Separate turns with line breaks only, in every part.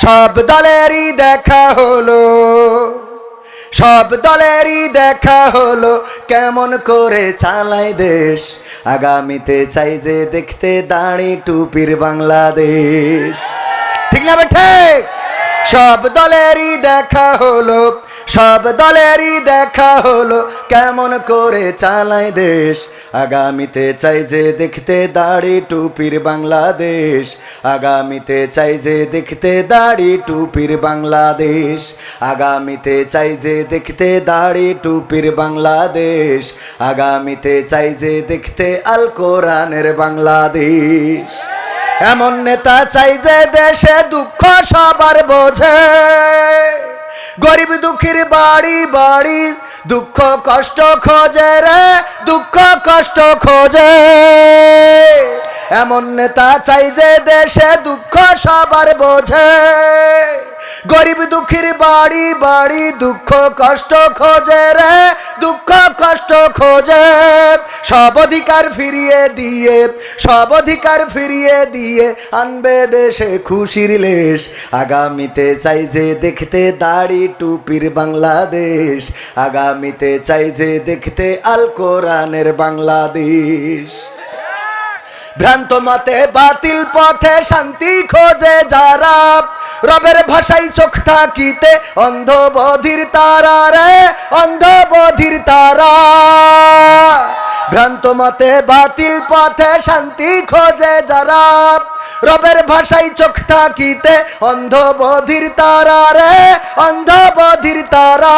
সব দলেরই দেখা হলো, সব দলেরই দেখা হলো, কেমন করে চালায় দেশ। আগামীতে চাই যে দেখতে দাড়ি টুপির বাংলাদেশ। ঠিক না ঠিক? সব দলেরই দেখা হলো, সব দলেরই দেখা হলো, কেমন করে চালায় দেশ। আগামীতে চাই যে দেখতে দাড়ি টুপির বাংলাদেশ। আগামীতে চাই যে দেখতে দাড়ি টুপির বাংলাদেশ। আগামীতে চাই যে দেখতে দাড়ি টুপির বাংলাদেশ। আগামীতে চাই যে দেখতে আল কোরআনের বাংলাদেশ। এমন নেতা চাই যে দেশে দুঃখ সবার বোঝে, গরিব দুঃখীর বাড়ি বাড়ি দুঃখ কষ্ট খোঁজে রে, দুঃখ কষ্ট খোঁজে। এমন নেতা চাই যে দেশে দুঃখ সবার বোঝে, গরিব দুঃখীর বাড়ি বাড়ি দুঃখ কষ্ট খোঁজে রে, দুঃখ কষ্ট খোঁজে। সব অধিকার ফিরিয়ে দিয়ে, সব অধিকার ফিরিয়ে দিয়ে আনবে দেশে খুশির লেশ। আগামীতে চাই যে দেখতে দাড়ি টুপির বাংলাদেশ। আগামীতে চাই যে দেখতে আল কোরআনের বাংলাদেশ। ভ্রান্ত মতে বাতিল পথে শান্তি খোঁজে যারা, রবের ভাষায় চোখ থাকিতে অন্ধ বধির তারা রে, অন্ধ বধির তারা। ভ্রান্ত মতে বাতিল পথে শান্তি খোঁজে যারা, রবের ভাষায় চোখ থাকিতে অন্ধ বধির তারা রে, অন্ধ বধির তারা।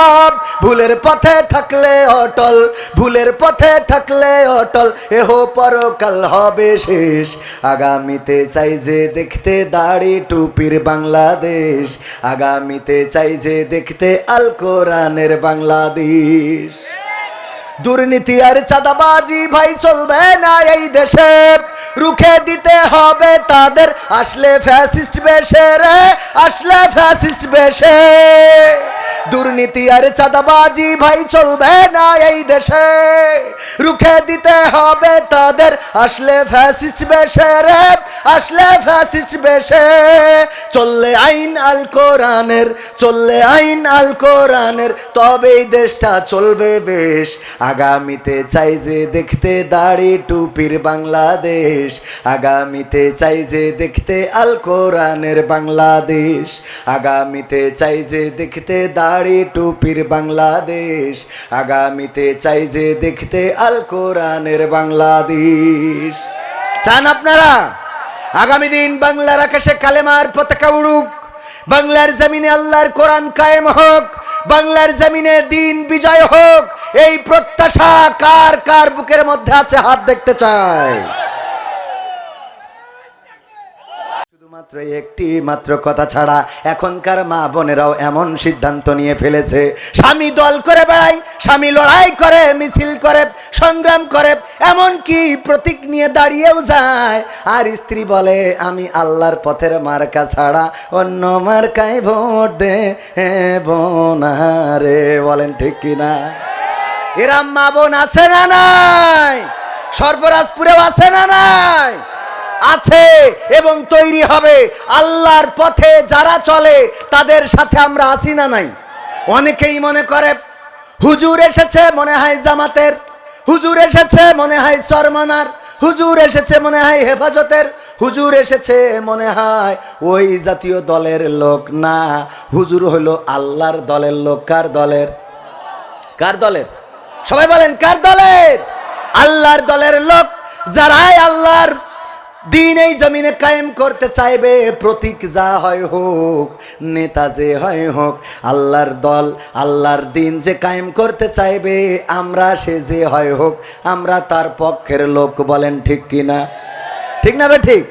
ভুলের পথে থাকলে অটল, ভুলের পথে থাকলে অটল, এহ পরকাল হবে শেষ। আগামীতে চাই যে দেখতে দাড়ি টুপির বাংলাদেশ। আগামীতে চাই যে দেখতে আল কোরআনের বাংলাদেশ। দুর্নীতি আর চাঁদাবাজি ভাই চলবে না এই দেশে, রুখে দিতে হবে তাদের আসলে ফ্যাসিস্ট বেশে রে, আসলে ফ্যাসিস্ট বেশে। দুর্নীতি আর চাঁদাবাজি ভাই চলবে না এই দেশে, রুখে দিতে হবে তাদের আসলে ফ্যাসিস্ট বেশে রে, আসলে ফ্যাসিস্ট বেশে। চললে আইন আল কোরআনের, চললে আইন আল কোরআনের, তবেই দেশটা চলবে বেশ। আগামীতে চাই যে দেখতে দাড়ি টুপির বাংলাদেশ। আগামীতে চাই যে দেখতে আল কোরআনের বাংলাদেশ। আগামীতে চাই যে দেখতে দাড়ি টুপির বাংলাদেশ। আগামীতে চাই যে দেখতে আল কোরআনের বাংলাদেশ। চান আপনারা আগামী দিন বাংলার আকাশে কালেমার পতাকা উড়ুক, বাংলার জমিনে আল্লাহর কোরআন কায়েম হোক, বাংলার জমিনে দিন বিজয় হোক, এই প্রত্যাশা কার কার বুকের মধ্যে আছে হাত দেখতে চাই। শুধুমাত্র একটি মাত্র কথা ছাড়া এখনকার মা বোনেরাও এমন সিদ্ধান্ত নিয়ে ফেলেছে, স্বামী দল করে বেড়ায়, স্বামী লড়াই করে, মিছিল করে, সংগ্রাম করে, এমন কি প্রতীক নিয়ে দাঁড়িয়েও যায়। আর স্ত্রী বলে আমি আল্লাহর পথের মার্কা ছাড়া অন্য মার্কায় ভোট দে বোনা রে। বলেন ঠিক কিনা? এরা মা বোন আছে না নাই? সর্বরাজপুরেও আছে না নাই? আছে, এবং তৈরি হবে। আল্লাহর পথে যারা চলে তাদের সাথে আমরা আছি না নাই? অনেকেই মনে করে হুজুর এসেছে মনে হয় জামাতের, হুজুর এসেছে মনে হয় চরমানার, হুজুর এসেছে মনে হয় হেফাজতের, হুজুর এসেছে মনে হয় ওই জাতীয় দলের লোক। না, হুজুর হলো আল্লাহর দলের লোক। কার দলের? কার দলের? সবাই বলেন কার দলের? আল্লাহর দলের লোক। যারাই আল্লাহর দিন এই জমিনে কায়েম করতে চাইবে, প্রতীক যা হয় হোক, নেতা যে হয় হোক, আল্লাহর দল আল্লাহর দিন যে কায়েম করতে চাইবে, আমরা সে যে হয় হোক, আমরা তার পক্ষের লোক। বলেন ঠিক কিনা? ঠিক না বে ঠিক?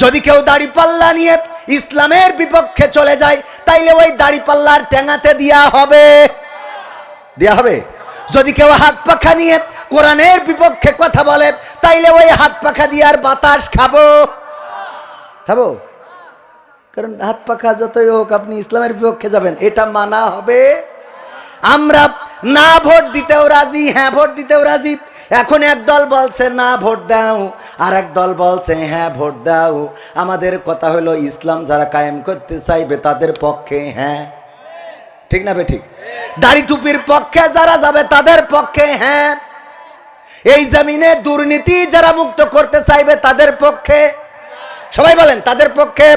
যদি কেউ দাড়ি পাল্লা নিয়ে ইসলামের বিপক্ষে চলে যায়, তাইলে ওই দাড়ি পাল্লার টেঙাতে দেয়া হবে, দেয়া হবে। যদি কেউ হাত পাখা নিয়ে কোরআনের বিপক্ষে কথা বলে, তাইলে ওই হাত পাখা দিয়ে আর বাতাস খাবো, খাবো। কারণ হাত পাখা যতই হোক আপনি ইসলামের বিপক্ষে যাবেন, এটা মানা হবে। আমরা না ভোট দিতেও রাজি, হ্যাঁ ভোট দিতেও রাজি, এখন এক দল বলছে না ভোট দাও, আর এক দল বলছে হ্যাঁ ভোট দাও। আমাদের কথা হলো ইসলাম যারা কায়েম করতে চাইবে তাদের পক্ষে হ্যাঁ, ঠিক না বেঠিক? দাড়ি টুপির পক্ষে যারা যাবে তাদের পক্ষে হ্যাঁ। এই জমিনে দুর্নীতি যারা মুক্ত করতে চাইবে তাদের পক্ষে, সবাই বলেন তাদের পক্ষে।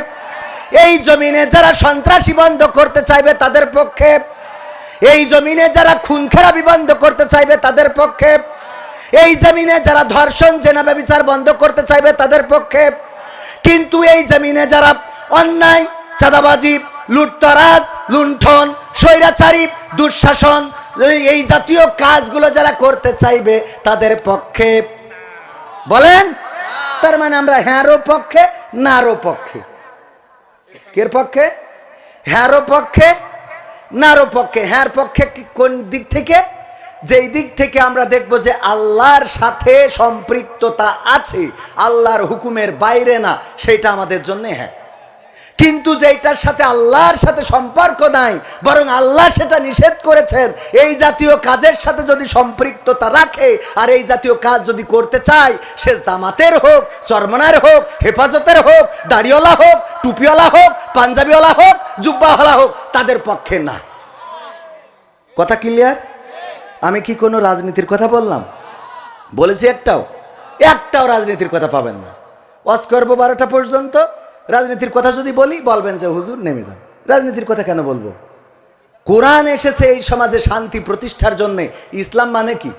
এই জমিনে যারা সন্ত্রাসী বন্ধ করতে চাইবে তাদের পক্ষে, এই জমিনে যারা খুন খারাপি বন্ধ করতে চাইবে তাদের পক্ষে, এই জমিনে যারা ধর্ষণ জেনা ব্যভিচার বন্ধ করতে চাইবে তাদের পক্ষে। কিন্তু এই জমিনে যারা অন্যায়, চাঁদাবাজি, লুটতরাজ, লুণ্ঠন, স্বৈরাচারী, দুঃশাসন, এই জাতীয় কাজগুলো যারা করতে চাইবে তাদের পক্ষে। বলেন, তার মানে আমরা হ্যাঁরও পক্ষে নারও পক্ষে। কের পক্ষে? হ্যাঁরও পক্ষে নারও পক্ষে। হ্যাঁর পক্ষে কোন দিক থেকে? যেই দিক থেকে আমরা দেখব যে আল্লাহর সাথে সম্পৃক্ততা আছে, আল্লাহর হুকুমের বাইরে না, সেটা আমাদের জন্য হ্যাঁ। কিন্তু যেটার সাথে আল্লাহর সাথে সম্পর্ক নাই, বরং আল্লাহ সেটা নিষেধ করেছেন, এই জাতীয় কাজের সাথে যদি সম্পৃক্ততা রাখে আর এই জাতীয় কাজ যদি করতে চায়, সে জামাতের হোক, চরমনার হোক, হেফাজতের হোক, দাড়িওয়ালা হোক, টুপিওয়ালা হোক, পাঞ্জাবিওয়ালা হোক, জুব্বাওয়ালা হোক, তাদের পক্ষে না। কথা ক্লিয়ার? আমি কি কোনো রাজনীতির কথা বললাম? বলেছি একটাও রাজনীতির কথা পাবেন না। ওয়াজ করবো 12টা পর্যন্ত, রাজনীতির কথা যদি বলি বলবেন যে হুজুর নেমে যান। রাজনীতির কথা কেন বলবো? কোরআন এসেছে এই সমাজে শান্তি প্রতিষ্ঠার জন্য। ইসলাম মানে কি?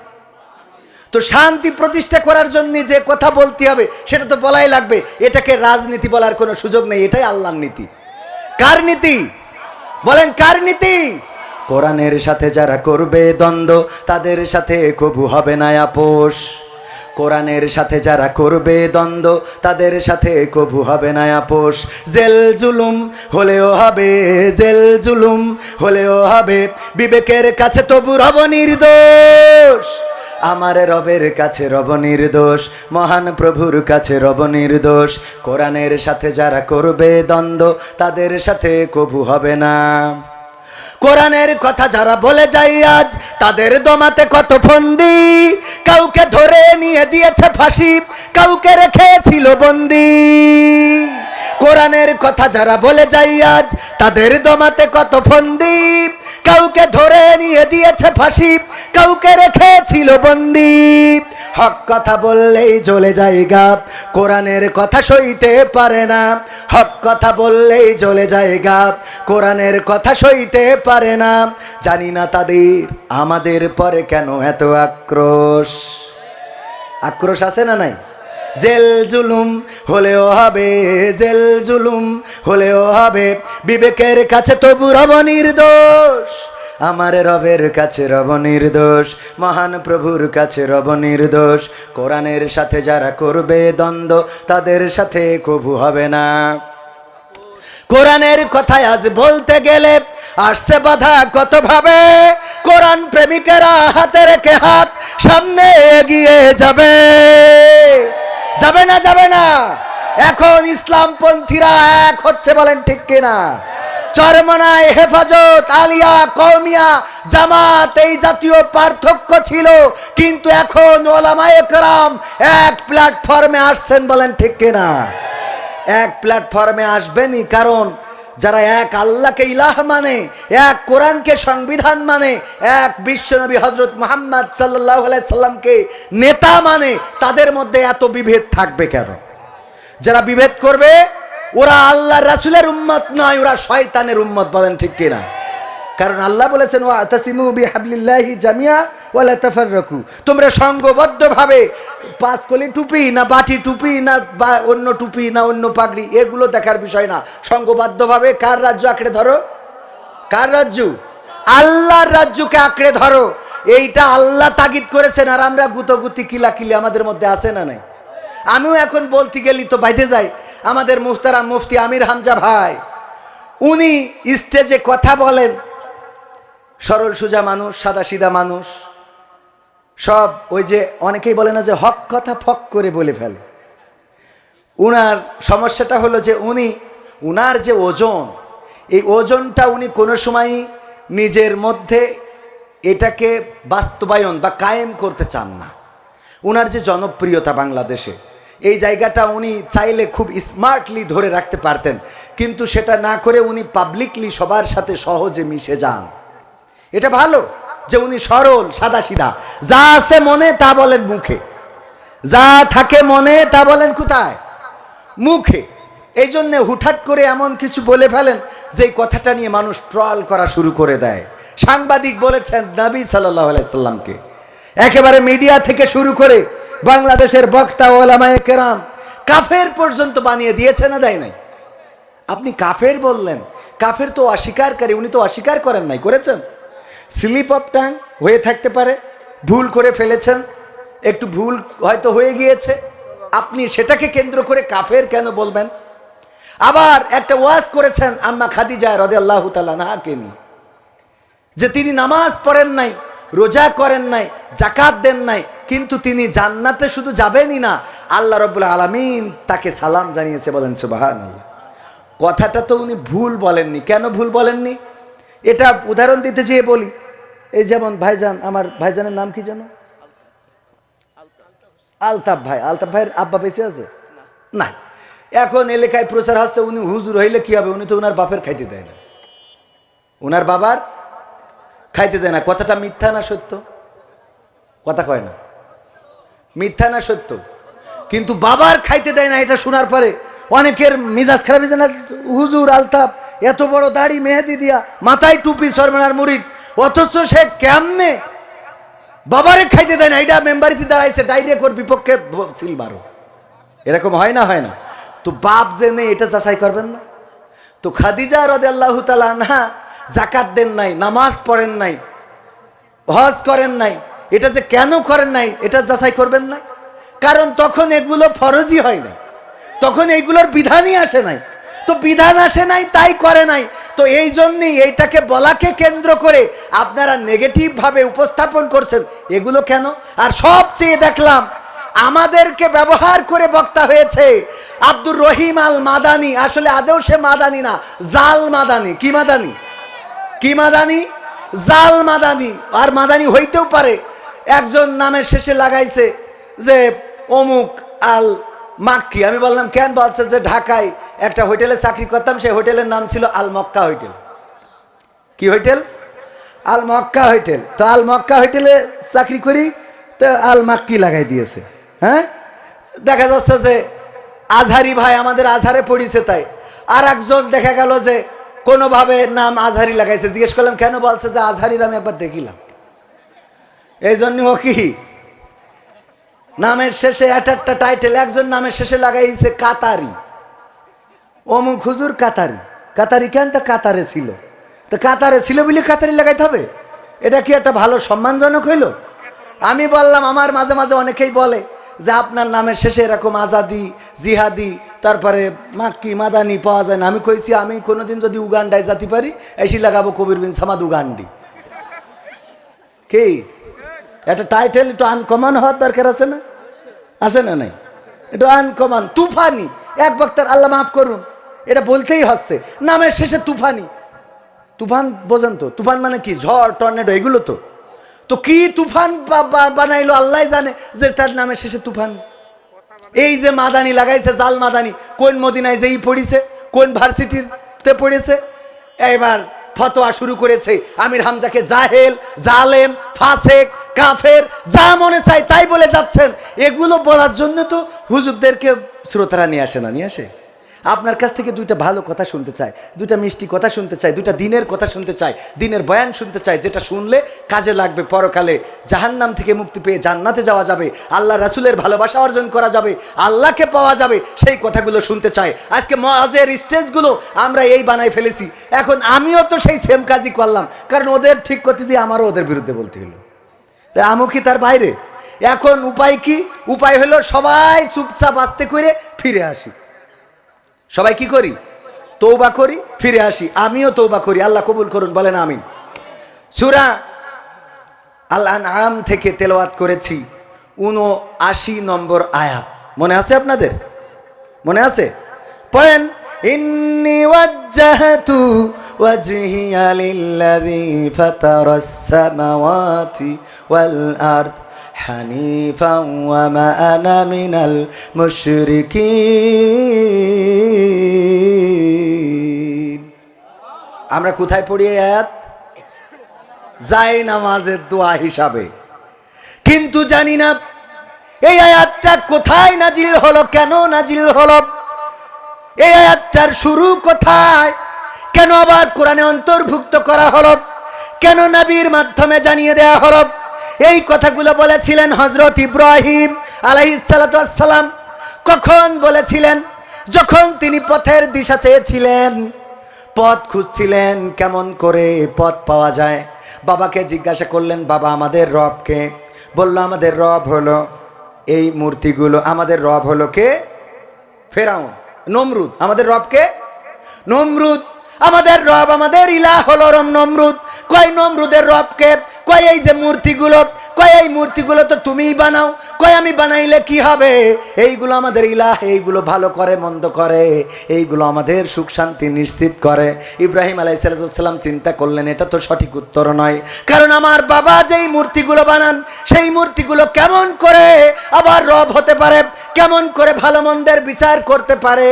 তো শান্তি প্রতিষ্ঠা করার জন্য যে কথা বলতে হবে সেটা তো বলাই লাগবে। এটাকে রাজনীতি বলার কোনো সুযোগ নেই, এটাই আল্লাহর নীতি। কার নীতি? বলেন কার নীতি? কোরআনের সাথে যারা করবে দ্বন্দ্ব তাদের সাথে কবু হবে না আপোষ। কোরআনের সাথে যারা করবে দ্বন্দ্ব তাদের সাথে কবু হবে না আপোষ। জেল জুলুম হলেও হবে, জেল জুলুম হলেও হবে, বিবেকের কাছে তবু রব নির্দোষ। আমার রবের কাছে রব নির্দোষ, মহান প্রভুর কাছে রব নির্দোষ। কোরআনের সাথে যারা করবে দ্বন্দ্ব তাদের সাথে কবু হবে না। কোরআনের কথা যারা বলে যায় আজ তাদের দমাতে কত ফন্দি, কাউকে ধরে নিয়ে দিয়েছে ফাঁসি, কাউকে রেখেছিল বন্দি। কোরআনের কথা যারা বলে যায় আজ তাদের দমাতে কত ফন্দি, কাউকে ধরে নিয়ে দিয়েছে ফাঁসি, কাউকে রেখেছিল বন্দি। হক কথা বললেই জ্বলে যায় গাব, কোরআনের কথা সইতে পারে না। হক কথা বললেই জ্বলে যায় গাব, কোরআনের কথা সইতে পারে না। জানি না তাদের আমাদের পরে কেন এত আক্রোশ। আক্রোশ আছে না নাই? জেল জুলুম হলেও হবে, জেল জুলুম হলেও হবে, বিবেকের কাছে তবু রব নির্দোষ। আমার রবের কাছে রব নির্দোষ, মহান প্রভুর কাছে রব নির্দোষ। কোরআনের সাথে যারা করবে দ্বন্দ্ব তাদের সাথে কবু হবে না। কোরআনের কথায় আজ বলতে গেলে আসছে বাধা কত ভাবে, কোরআন প্রেমিকেরা হাতে রেখে হাত সামনে এগিয়ে যাবে। যাবে না? যাবে না? এখন ইসলামপন্থীরা এক হচ্ছে, বলেন ঠিক কিনা? চরমনায়, হেফাজত, আলিয়া, কওমিয়া, জামাত, এই জাতীয় পার্থক্য ছিল, কিন্তু এখন ওলামায়ে কেরাম এক প্ল্যাটফর্মে আসছেন, বলেন ঠিক কিনা? এক প্ল্যাটফর্মে আসবেনই, কারণ যারা এক আল্লাহকে ইলাহ মানে, এক কোরআনকে সংবিধান মানে, এক বিশ্বনবী হযরত মুহাম্মদ সাল্লাল্লাহু আলাইহি সাল্লামকে নেতা মানে, তাদের মধ্যে এত বিভেদ থাকবে কেন? যারা বিভেদ করবে ওরা আল্লাহর রাসূলের উম্মত নয়, ওরা শয়তানের উম্মত, বলেন ঠিক কিনা? কারণ আল্লাহ বলেছেন ওয়াতাসিমু বিহাবলিল্লাহি জামিয়া ওয়ালা তাফাররাকু, তোমরা সংঘবদ্ধভাবে, পাঁচকলি টুপি না বাটি টুপি না অন্য টুপি না অন্য পাগড়ি, এগুলো দেখার বিষয় না। সংঘবদ্ধভাবে কার রাজ্য আঁকড়ে ধরো? কার রাজ্য? আল্লাহর রাজ্যকে আঁকড়ে ধরো। এইটা আল্লাহ তাগিদ করেছেন, আর আমরা গুতগুতি কিলাকিলি আমাদের মধ্যে আছে না নাই? আমিও এখন বলতে গেলি তো বাইধে যাই। আমাদের মুহতারাম মুফতি আমির হামজা ভাই, উনি স্টেজে কথা বলেন, সরল সোজা মানুষ, সাদা সিধা মানুষ, সব ওই যে অনেকেই বলে না যে হক কথা ফক করে বলে ফেলে। উনার সমস্যাটা হলো যে উনার যে ওজন, এই ওজনটা উনি কোনো সময় নিজের মধ্যে এটাকে বাস্তবায়ন বা কায়েম করতে চান না। ওনার যে জনপ্রিয়তা বাংলাদেশে, এই জায়গাটা উনি চাইলে খুব স্মার্টলি ধরে রাখতে পারতেন, কিন্তু সেটা না করে উনি পাবলিকলি সবার সাথে সহজে মিশে যান। এটা ভালো যে উনি সরল সাদাসিধা, যা আছে মনে তা বলেন মুখে, যা থাকে মনে তা বলেন কোথায়? মুখে। এই জন্যে হুটহাট করে এমন কিছু বলে ফেলেন যে কথাটা নিয়ে মানুষ ট্রল করা শুরু করে দেয়। সাংবাদিক বলেছেন নবী সাল্লাল্লাহু আলাইহি সাল্লামকে, একেবারে মিডিয়া থেকে শুরু করে বাংলাদেশের বক্তা ওলামায়ে কেরাম কাফের পর্যন্ত বানিয়ে দিয়েছে না দেয় নাই? আপনি কাফের বললেন, কাফের তো অস্বীকারী, উনি তো অস্বীকার করেন নাই, করেছেন? স্লিপ অফ টাং হয়ে থাকতে পারে, ভুল করে ফেলেছেন, একটু ভুল হয়তো হয়ে গিয়েছে, আপনি সেটাকে কেন্দ্র করে কাফের কেন বলবেন? আবার একটা ওয়াজ করেছেন আম্মা খাদিজা রাদিয়াল্লাহু তাআলা আনহাকে নিয়ে, যে তিনি নামাজ পড়েন নাই, রোজা করেন নাই, যাকাত দেন নাই, কিন্তু তিনি জান্নাতে শুধু যাবেনই না, আল্লাহ রাব্বুল আলামিন তাকে সালাম জানিয়েছে। বলেন সুবহানাল্লাহ। কথাটা তো উনি ভুল বলেননি। কেন ভুল বলেননি? এটা উদাহরণ দিতে চেয়ে বলি। এই যেমন ভাইজান, আমার ভাইজানের নাম কি জানো? আলতাফ ভাই। আলতাফ ভাইয়ের আব্বা বেঁচে আছে? নাই। এখন এলাকায় প্রচার হচ্ছে উনি হুজুর হইলে কি হবে, উনি তো ওনার বাপের খাইতে দেয় না, ওনার বাবার খাইতে দেয় না। কথাটা মিথ্যা না সত্য? কথা কয় না, মিথ্যা না সত্য? কিন্তু বাবার খাইতে দেয় না, এটা শোনার পরে অনেকের মিজাজ খারাপ হয়েছে না, হুজুর আলতাফ এত বড় দাড়ি মেহেদি দিয়া, মাথায় টুপি, সরমানার মুরিদ, অথচ সে কেমনে বাবারে খাইতে দেয় না, এটা মেম্বারিতে দাঁড়াইছে, ডাইরেক্ট ওর বিপক্ষে সিল মারো। এরকম হয় না? হয় না? তো বাপ যে নেই এটা যাচাই করবেন না? তো খাদিজা রাদিয়াল্লাহু তাআলা আনহা যাকাত দেন নাই, নামাজ পড়েন নাই, হজ করেন নাই, এটা যে কেন করেন নাই এটা যাচাই করবেন না? কারণ তখন এগুলো ফরজই হয় না, তখন এইগুলোর বিধানই আসে নাই। তো বিধান আসে নাই তাই করে নাই। তো এই জন্যই এইটাকে বলাকে কেন্দ্র করে আপনারা নেগেটিভ ভাবে উপস্থাপন করছেন। এগুলো কেন? আর সবচেয়ে দেখলাম আমাদেরকে ব্যবহার করে বক্তা হয়েছে আব্দুর রহিম আল মাদানি। আসলে আদৌ সে মাদানি না, জাল মাদানি। কি মাদানি? কি মাদানি? জাল মাদানি। আর মাদানি হইতেও পারে, একজন নামের শেষে লাগাইছে যে অমুক আল মাক্কি। আমি বললাম কেন? বলছে যে ঢাকায় একটা হোটেলে চাকরি করতাম, সেই হোটেলের নাম ছিল আল মক্কা হোটেল। কি হোটেল? আল মক্কা হোটেল। তো আল মক্কা হোটেলে চাকরি করি, তো আল মাক্কি লাগাই দিয়েছে। হ্যাঁ, দেখা যাচ্ছে যে আজহারি ভাই আমাদের আজহারে পড়িছে, তাই আর একজন দেখা গেল যে কোনোভাবে নাম আজহারি লাগাইছে। জিজ্ঞেস করলাম কেন? বলছে যে আজহারির আমি একবার দেখিলাম। এই জন্য ও কি নামের শেষে একটা টাইটেল, একজন নামের শেষে লাগাইছে কাতারি, অমুক হুজুর কাতারি। কাতারি কেন? তা কাতারে ছিল, তো কাতারে ছিল বলে কাতারি লাগাইতে হবে? এটা কি একটা ভালো সম্মানজনক হইল? আমি বললাম আমার মাঝে মাঝে অনেকেই বলে যে আপনার নামের শেষে এরকম আজাদি, জিহাদি, তারপরে মাক্কি, মাদানি পাওয়া যায় না। আমি কইছি আমি কোনোদিন যদি উগান্ডায় যেতে পারি, এসি লাগাবো কবির বিন সামাদ উগান্ডি। কি একটা টাইটেল একটু আনকমন হওয়ার দরকার আছে না? আছে না? নাই, একটু আনকমন। তুফানি এক বক্তার, আল্লাহ মাফ করুন, এটা বলতেই হচ্ছে নামের শেষে তুফানি। তুফান বোঝেন তো? তুফান মানে কি? ঝড়, টর্নেডো, এগুলো তো। তো কি তুফান বানাইলো আল্লাহ জানে যে তার নামের শেষে তুফান। এই যে মাদানি লাগাইছে, জাল মাদানি, কোন মদিনায় যেই পড়িছে, কোন ভার্সিটিতে পড়েছে, এবার ফতোয়া শুরু করেছে আমির হামজাকে জাহেল, জালেম, ফাসেক, কাফের, যা মনে চায় তাই বলে যাচ্ছেন। এগুলো বলার জন্য তো হুজুরদেরকে শ্রোতারা নিয়ে আসে না? নিয়ে আসে। আপনার কাছ থেকে দুইটা ভালো কথা শুনতে চায়, দুইটা মিষ্টি কথা শুনতে চায়, দুইটা দিনের কথা শুনতে চায়, দিনের বয়ান শুনতে চায়, যেটা শুনলে কাজে লাগবে, পরকালে জাহান্নাম থেকে মুক্তি পেয়ে জান্নাতে যাওয়া যাবে, আল্লাহ রাসূলের ভালোবাসা অর্জন করা যাবে, আল্লাহকে পাওয়া যাবে, সেই কথাগুলো শুনতে চায়। আজকে মজের স্টেজগুলো আমরা এই বানাই ফেলেছি। এখন আমিও তো সেই সেম কাজই করলাম, কারণ ওদের ঠিক করতেছি, আমারও ওদের বিরুদ্ধে বলতে হলো। তাই আমও কি তার বাইরে? এখন উপায় কি? উপায় হলো সবাই চুপচাপ আস্তে করে ফিরে আসি। সবাই কি করি? তওবা করি, ফিরে আসি। আমিও তওবা করি, আল্লাহ কবুল করুন, বলেন আমিন। সূরা আল আনআম থেকে তেলাওয়াত করেছি ৭৯ নম্বর আয়াত। মনে আছে আপনাদের? মনে আছে? পড়েন, ইন্নী ওয়াজ্জাহতু ওয়াজহিয়া লিল্লাযী ফাতারাস সামাওয়াতি ওয়াল আরদ হানিফা ওয়া মা আনা মিনাল মুশরিকিন। আমরা কোথায় পড়ি এই আয়াত? যাই নামাজের দোয়া হিসাবে। কিন্তু জানি না এই আয়াতটা কোথায় নাজিল হলো, কেন নাজিল হলো, এই আয়াতটার শুরু কোথায়, কেন আবার কোরআনে অন্তর্ভুক্ত করা হলো, কেন নবীর মাধ্যমে জানিয়ে দেয়া হলো। এই কথাগুলো বলেছিলেন হযরত ইব্রাহিম আলাইহিস সালাতু ওয়াস সালাম। কখন বলেছিলেন? যখন তিনি পথের দিশা চেয়েছিলেন, পথ খুঁজছিলেন, কেমন করে পথ পাওয়া যায়। বাবাকে জিজ্ঞাসা করলেন, বাবা আমাদের রব কে? বলল আমাদের রব হলো এই মূর্তিগুলো। আমাদের রব হলো কে? ফেরাউন, নমরুদ। আমাদের রব কে? নমরুদ। আমাদের রব, আমাদের ইলাহ হলো নমরুদ। কয় নমরুদের রব কে? কয় এই যে মূর্তিগুলো। কয় এই মূর্তিগুলো তো তুমিই বানাও। কয় আমি বানাইলে কি হবে? এইগুলো আমাদের ইলাহ, এইগুলো ভালো করে মন্দ করে, এইগুলো আমাদের সুখ শান্তি নিশ্চিত করে। ইব্রাহিম আলাইহিস সালাম চিন্তা করলেন এটা তো সঠিক উত্তর নয়, কারণ আমার বাবা যেই মূর্তিগুলো বানান সেই মূর্তিগুলো কেমন করে আবার রব হতে পারে, কেমন করে ভালো মন্দের বিচার করতে পারে।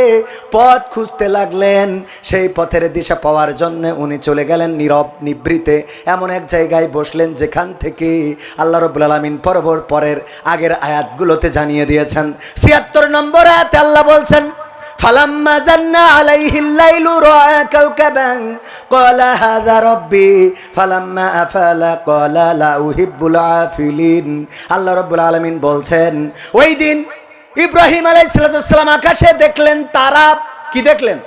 পথ খুঁজতে লাগলেন। সেই পথের দিশা পাওয়ার জন্য উনি চলে গেলেন নীরব নিভৃতে এমন এক জায়গায় বসলেন যেখান থেকে আল্লাহ রাব্বুল আলামিন পরের আগের আয়াতগুলোতে জানিয়ে দিয়েছেন। ৭৬ নম্বর আয়াতে আল্লাহ বলছেন, ফালাম্মা জান্না আলাইহিল লাইলু রাআ কাওকাবান ক্বালা হাযা রাব্বি ফালাম্মা আফালা ক্বালা লা উহিব্বুল আফিলিন। আল্লাহ রাব্বুল আলামিন বলছেন, ওই দিন ইব্রাহিম আলাইহিস সালাম আকাশে দেখলেন তারা। কি দেখলেন?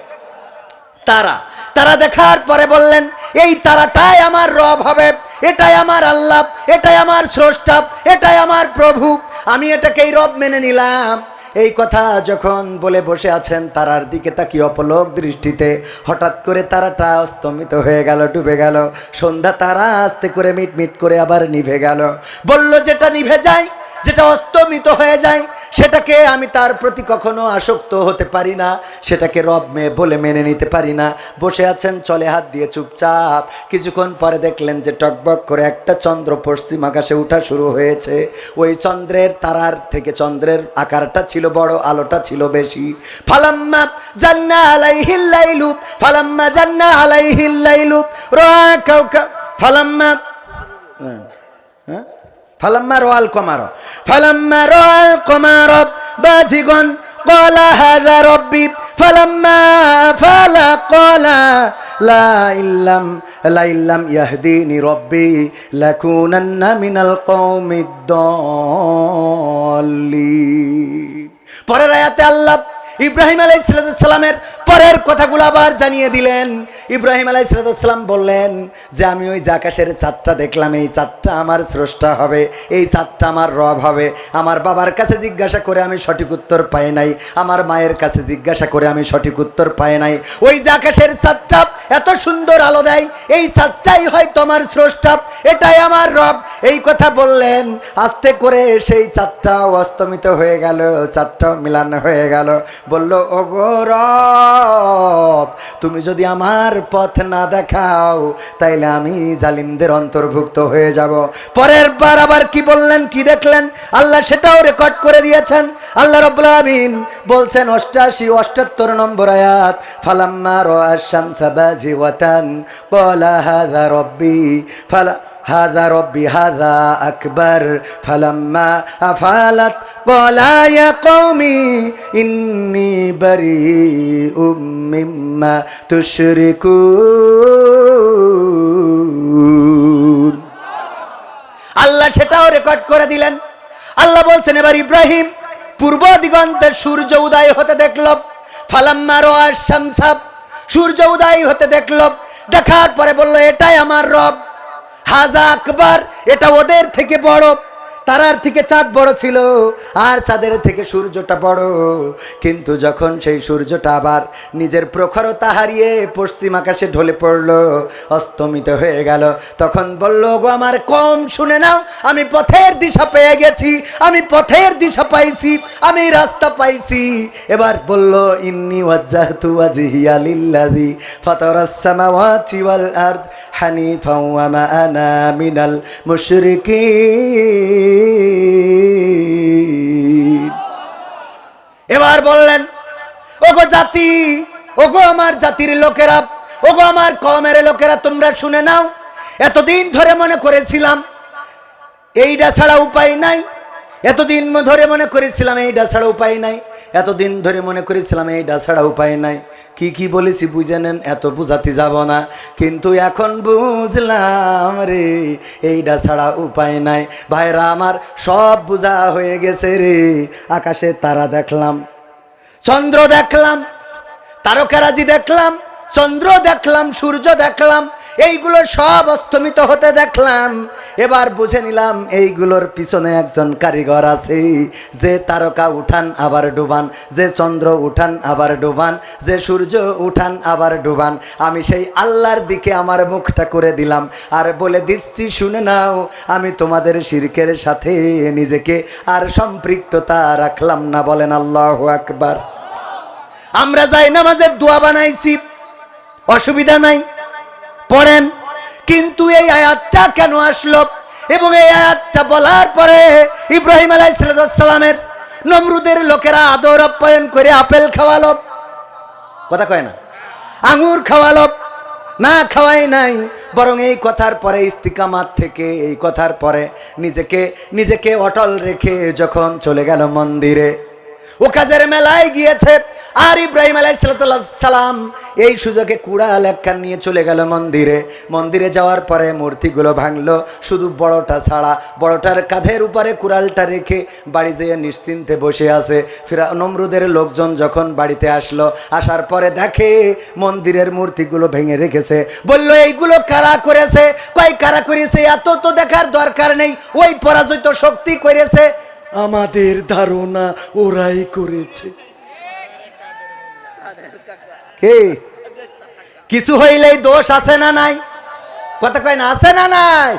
তারা। তারা দেখার পরে বললেন, এই তারাটাই আমার রব হবে, এটাই আমার আল্লাহ, এটাই আমার স্রষ্টা, এটাই আমার প্রভু, আমি এটাকেই রব মেনে নিলাম। এই কথা যখন বলে বসে আছেন, তারার দিকে তাকিয়ে অপলক দৃষ্টিতে হঠাৎ করে তারাটা অস্তমিত হয়ে গেল, ডুবে গেল। সন্ধ্যা তারা আস্তে করে মিটমিট করে আবার নিভে গেল। বলল, যেটা নিভে যায়, যেটা অস্তমিত হয়ে যায়, সেটাকে আমি তার প্রতি কখনো আসক্ত হতে পারি না, সেটাকে রব বলে মেনে নিতে পারি না। বসে আছেন চলে হাত দিয়ে চুপচাপ। কিছুক্ষণ পরে দেখলেন যে টকবক করে একটা চন্দ্র পশ্চিম আকাশে উঠা শুরু হয়েছে। ওই চন্দ্রের তারার থেকে চন্দ্রের আকারটা ছিল বড়, আলোটা ছিল বেশি। ফালাম্মা জান্না আলাইহিল লাইলু ফালাম্মা জান্না আলাইহিল লাইলু রাআ কাওকাব ফালাম্মা ফালাম্মা রাআল কমার ফালাম্মা রাআল কমার বাযিগান ক্বালা হাযা রাব্বি ফালাম্মা আফালা ক্বালা লা ইল্লাম ইয়াহদিনি রাব্বি লাকুনান্না মিনাল কওমিদ দাল্লিন। পরের আয়াতে আল্লাহ ইব্রাহিম আলাইহিস সালামের পরের কথাগুলো আবার জানিয়ে দিলেন। ইব্রাহিম আলাইহিস সালাম বললেন যে আমি ওই যে আকাশের চাঁদটা দেখলাম, এই চাঁদটা আমার স্রষ্টা হবে, এই চাঁদটা আমার রব হবে। আমার বাবার কাছে জিজ্ঞাসা করে আমি সঠিক উত্তর পাই নাই, আমার মায়ের কাছে জিজ্ঞাসা করে আমি সঠিক উত্তর পাই নাই। ওই যে আকাশের চাঁদটা এত সুন্দর আলো দেয়, এই চাঁদটাই হয় তোমার স্রষ্টা, এটাই আমার রব। এই কথা বললেন। আস্তে করে সেই চাঁদটাও অস্তমিত হয়ে গেল, চাঁদটাও মিলান হয়ে গেল। বলল, ওগো রব, তুমি যদি আমার পথ না দেখাও তাইলে আমি জালিমদের অন্তর্ভুক্ত হয়ে যাব। পরের বার আবার কি বললেন, কি দেখলেন, আল্লাহ সেটাও রেকর্ড করে দিয়েছেন। আল্লাহ রাব্বুল আলামিন বলছেন ৮৭-৭৮ নম্বর আয়াত, ফালাম্মা রাআ শামসা বাযিগাতান ক্বালা হাযা রাব্বি হাযা রব্বি হাযা আকবার ফালাম্মা আফালাত ক্বালা ইয়া কওমি ইন্নী বারীউম মিম্মা তুশরিকুন। আল্লাহ সেটাও রেকর্ড করে দিলেন। আল্লাহ বলছেন, এবার ইব্রাহিম পূর্ব দিগন্তে সূর্য উদয় হতে দেখল। ফালাম্মা রাআ শামসা, সূর্য উদয় হতে দেখল। দেখার পরে বলল, এটাই আমার রব। হাযা আকবার, এটা ওদের থেকে বড়। তারার থেকে চাঁদ বড় ছিল, আর চাঁদের থেকে সূর্যটা বড়। কিন্তু যখন সেই সূর্যটা আবার নিজের প্রখরতা হারিয়ে পশ্চিম আকাশে ঢলে পড়ল, অস্তমিত হয়ে গেল, তখন বলল, গো আমার কম শুনে নাও, আমি পথের দিশা পেয়ে গেছি, আমি পথের দিশা পাইছি, আমি রাস্তা পাইছি। এবার বলল, ইন্নী ওয়াজ্জাহতু ওয়াজহিয়া লিল্লাযী ফাতারাস সামাওয়াতি ওয়াল আরদ হানিফা ওয়া মা আনা মিনাল মুশরিকিন। এবার বললেন, ওগো জাতি, ওগো আমার জাতির লোকেরা, ওগো আমার কওমের লোকেরা, তোমরা শুনে নাও। এতদিন ধরে মনে করেছিলাম এইটা ছাড়া উপায় নাই, এতদিন ধরে মনে করেছিলাম এইটা ছাড়া উপায় নাই, এতদিন ধরে মনে করেছিলাম এইটা ছাড়া উপায় নাই। কি কি বলেছি বুঝে নেন, এত বুঝাতে যাব না, কিন্তু এখন বুঝলাম রে এইটা ছাড়া উপায় নাই। ভাইরা আমার, সব বুঝা হয়ে গেছে রে। আকাশে তারা দেখলাম, চন্দ্র দেখলাম, তারকারাজি দেখলাম, চন্দ্র দেখলাম, সূর্য দেখলাম, এইগুলো সব অস্তমিত হতে দেখলাম। এবার বুঝে নিলাম এইগুলোর পিছনে একজন কারিগর আছে, যে তারকা উঠান আবার ডুবান, যে চন্দ্র উঠান আবার ডুবান, যে সূর্য উঠান আবার ডুবান। আমি সেই আল্লাহর দিকে আমার মুখটা করে দিলাম আর বলে দিচ্ছি, শুনে নাও, আমি তোমাদের শিরকের সাথে নিজেকে আর সম্পৃক্ততা রাখলাম না। বলেন আল্লাহু আকবার। আমরা যাই নামাজের দোয়া বানাইছি, অসুবিধা নাই, পড়েন। কিন্তু এই আয়াতটা কেন আসলো? এবং এই আয়াতটা বলার পরে ইব্রাহিম আলাইহিস সালামের নমরুদের লোকেরা আদর আপ্যায়ন করে আপেল খাওয়ালো, কথা কয় না, আঙ্গুর খাওয়ালো, না খাওয়াই নাই। বরং এই কথার পরে ইস্তিকামাত থেকে, এই কথার পরে নিজেকে অটল রেখে যখন চলে গেল মন্দিরে, ও কাজের মেলায় গিয়েছে। আর ইব্রাহিম আলাইহিস সালাম এই সুযোগে কুড়াল একখান নিয়ে চলে গেল মন্দিরে। মন্দিরে যাওয়ার পরে মূর্তিগুলো ভাঙলো, শুধু বড়টা ছাড়া। বড়টার কাঁধের উপরে কুড়ালটা রেখে বাড়ি যেয়ে নিশ্চিন্তে বসে আছে। নমরুদের লোকজন যখন বাড়িতে আসলো, আসার পরে দেখে মন্দিরের মূর্তিগুলো ভেঙে রেখেছে। বলল, এইগুলো কারা করেছে? কয়, কারা করেছে এত তো দেখার দরকার নেই, ওই পরাজিত শক্তি করেছে। আমাদের ধারণা ওরাই করেছে। কিছু হইলেই দোষ আছে না নাই? কথা কয় না, আছে না নাই?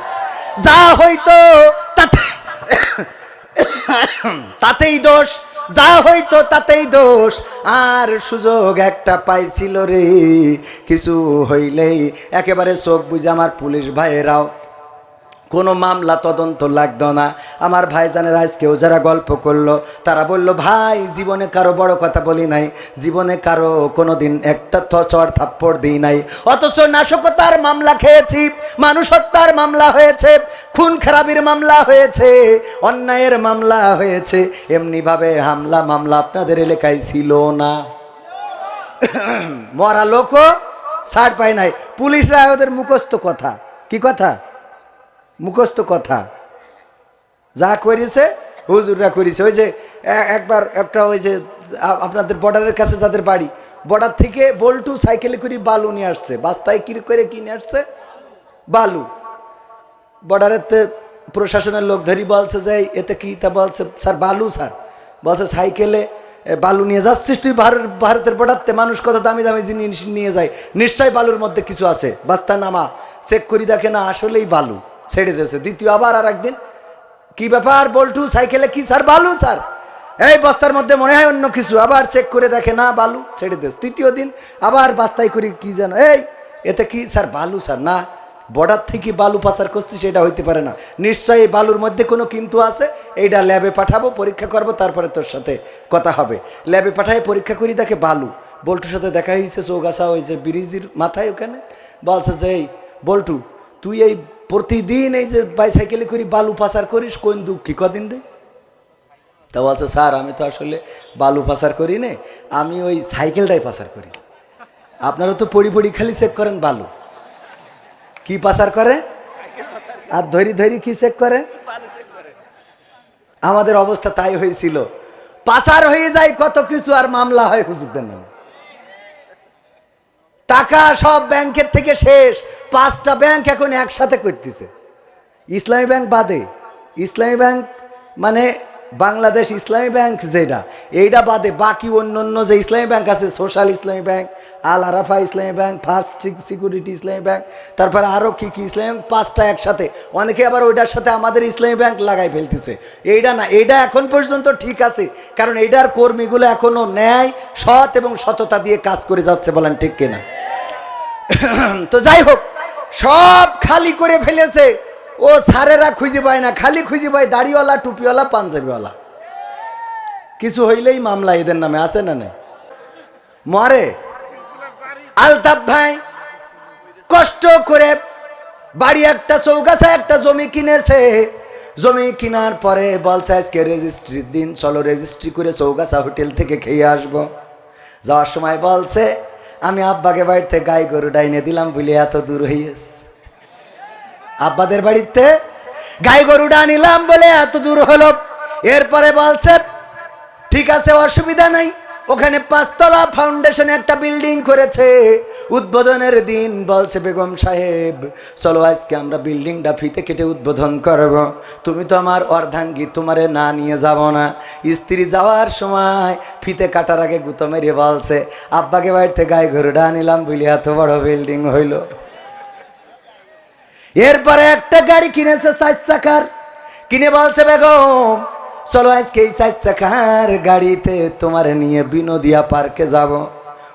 যা হইতো তাতেই দোষ, যা হইতো তাতেই দোষ। আর সুযোগ একটা পাইছিল রে, কিছু হইলেই একেবারে চোখ বুঝে আমার পুলিশ ভাইয়েরাও কোনো মামলা তদন্ত লাগতো না। আমার ভাইজানের আজকেও যারা গল্প করলো, তারা বলল, ভাই জীবনে কারো বড় কথা বলি নাই, জীবনে কারো কোনোদিন একটা চড় থাপ্পড় দিই নাই, অথচ নাশকতার মামলা খেয়েছি, মানুষ হত্যার মামলা হয়েছে, খুন খারাপির মামলা হয়েছে, অন্যায়ের মামলা হয়েছে। এমনিভাবে হামলা মামলা আপনাদের এলাকায় ছিল না। মরা লোকও ছাড় পায় নাই। পুলিশরা ওদের মুখস্থ কথা, কি কথা? মুখস্থ কথা যা করেছে হুজুররা করেছে। ওই যে একবার একটা, ওই যে আপনাদের বর্ডারের কাছে যাদের বাড়ি, বর্ডার থেকে বল্টু সাইকেলে করে বালু নিয়ে আসছে, বাস্তায় কি করে কিনে আসছে বালু। বর্ডারেতে প্রশাসনের লোক ধরি বলছে যে এতে কি? তা বলছে, স্যার বালু। স্যার বলছে, সাইকেলে বালু নিয়ে যাচ্ছিস তুই? ভারতের বর্ডারতে মানুষ কত দামি দামি জিনিস নিয়ে যায়, নিশ্চয়ই বালুর মধ্যে কিছু আছে। বাস্তা নামা, চেক করি, দেখে না আসলেই বালু, ছেড়ে দিয়েছে। দ্বিতীয় আবার আর একদিন, কি ব্যাপার বল্টু, সাইকেলে কি? স্যার বালু। স্যার এই বস্তার মধ্যে মনে হয় অন্য কিছু, আবার চেক করে দেখে না বালু, ছেড়ে দিয়েছে। তৃতীয় দিন আবার বাস্তায় করি, কি জানো, এই এতে কি? স্যার বালু। স্যার না, বর্ডার থেকে বালু পাচার করছি সেটা হইতে পারে না, নিশ্চয়ই এই বালুর মধ্যে কোনো কিন্তু আছে, এইটা ল্যাবে পাঠাবো, পরীক্ষা করবো, তারপরে তোর সাথে কথা হবে। ল্যাবে পাঠায় পরীক্ষা করি, দেখে বালু। বল্টুর সাথে দেখা হয়েছে চৌগাছা, ওই যে ব্রিজের মাথায় ওখানে। বলছে যে, এই বল্টু, তুই এই প্রতিদিন এই যে বাইসাইকেলে করি বালু পাচার করিস, কোন দুঃখী কদিন দে? তা বলছে, স্যার আমি তো আসলে বালু পাচার করি না, আমি ওই সাইকেলটাই পাচার করি। আপনারা তো পড়ি খালি চেক করেন বালু, কি পাচার করে? আর ধরি কি চেক করে? আমাদের অবস্থা তাই হয়েছিল। পাচার হয়ে যায় কত কিছু, আর মামলা হয় হুজুরদের নামে। টাকা সব ব্যাংকের থেকে শেষ। 5টা ব্যাংক এখন একসাথে করতেছে, ইসলামী ব্যাংক বাদে। ইসলামী ব্যাংক মানে বাংলাদেশ ইসলামী ব্যাংক যেটা, এইটা বাদে বাকি অন্য যে ইসলামী ব্যাংক আছে, সোশ্যাল ইসলামী ব্যাংক, আল আরাফা ইসলামী ব্যাংক, ফার্স্ট সিকিউরিটি ইসলামী ব্যাংক, তারপরে আরও কি ইসলামী ব্যাংক, 5টা একসাথে। অনেকে আবার ওইটার সাথে আমাদের ইসলামী ব্যাংক লাগাই ফেলতেছে। এইটা না, এইটা এখন পর্যন্ত ঠিক আছে, কারণ এইটার কর্মীগুলো এখনো ন্যায়, সৎ এবং সততা দিয়ে কাজ করে যাচ্ছে। বলেন ঠিক কিনা? তো যাই হোক, সব খালি করে ফেলেছে। ও সারেরা খুঁজে পায় না, খালি খুঁজে পায় দাড়িওয়ালা, টুপিওয়ালা, পাঞ্জাবিওয়ালা। কিছু হইলেই মামলা এদের নামে, আছে না নাই? মরে। আলতাফ ভাই কষ্ট করে বাড়ি একটা চৌগাছা একটা জমি কিনেছে। জমি কেনার পরে বলছে আজকে রেজিস্ট্রির দিন, চলো রেজিস্ট্রি করে চৌগাছা হোটেল থেকে খেয়ে আসবো। যাওয়ার সময় বলছে আমি আব্বাকে বাড়িতে গাই গরু ডাইনে দিলাম বলে এত দূর হইয়েছে। আব্বাদের বাড়িতে গাই গরুটা নিলাম বলে এত দূর হলো। এরপরে বলছে ঠিক আছে অসুবিধা নাই, ওখানে 5 তলা ফাউন্ডেশনে একটা বিল্ডিং করেছে। উদ্বোধনের দিন বলছে বেগম সাহেব চলো আজকে আমরা বিল্ডিংটা ফিতে কেটে উদ্বোধন করব। তুমি তো আমার অর্ধাঙ্গী, তোমারে না নিয়ে যাব না। স্ত্রী যাওয়ার সময় ফিতে কাটার আগে গুতো মেরে বলছে আব্বাকে বাড়িতে গায়ে গরুটা আনিলাম বলে এত বড় বিল্ডিং হইল। এরপরে একটা গাড়ি কিনেছে 4 চাকার, কিনে বলছে বেগম চলো আজকে এই 4 চাকার গাড়িতে তোমার নিয়ে বিনোদিয়া পার্কে যাব।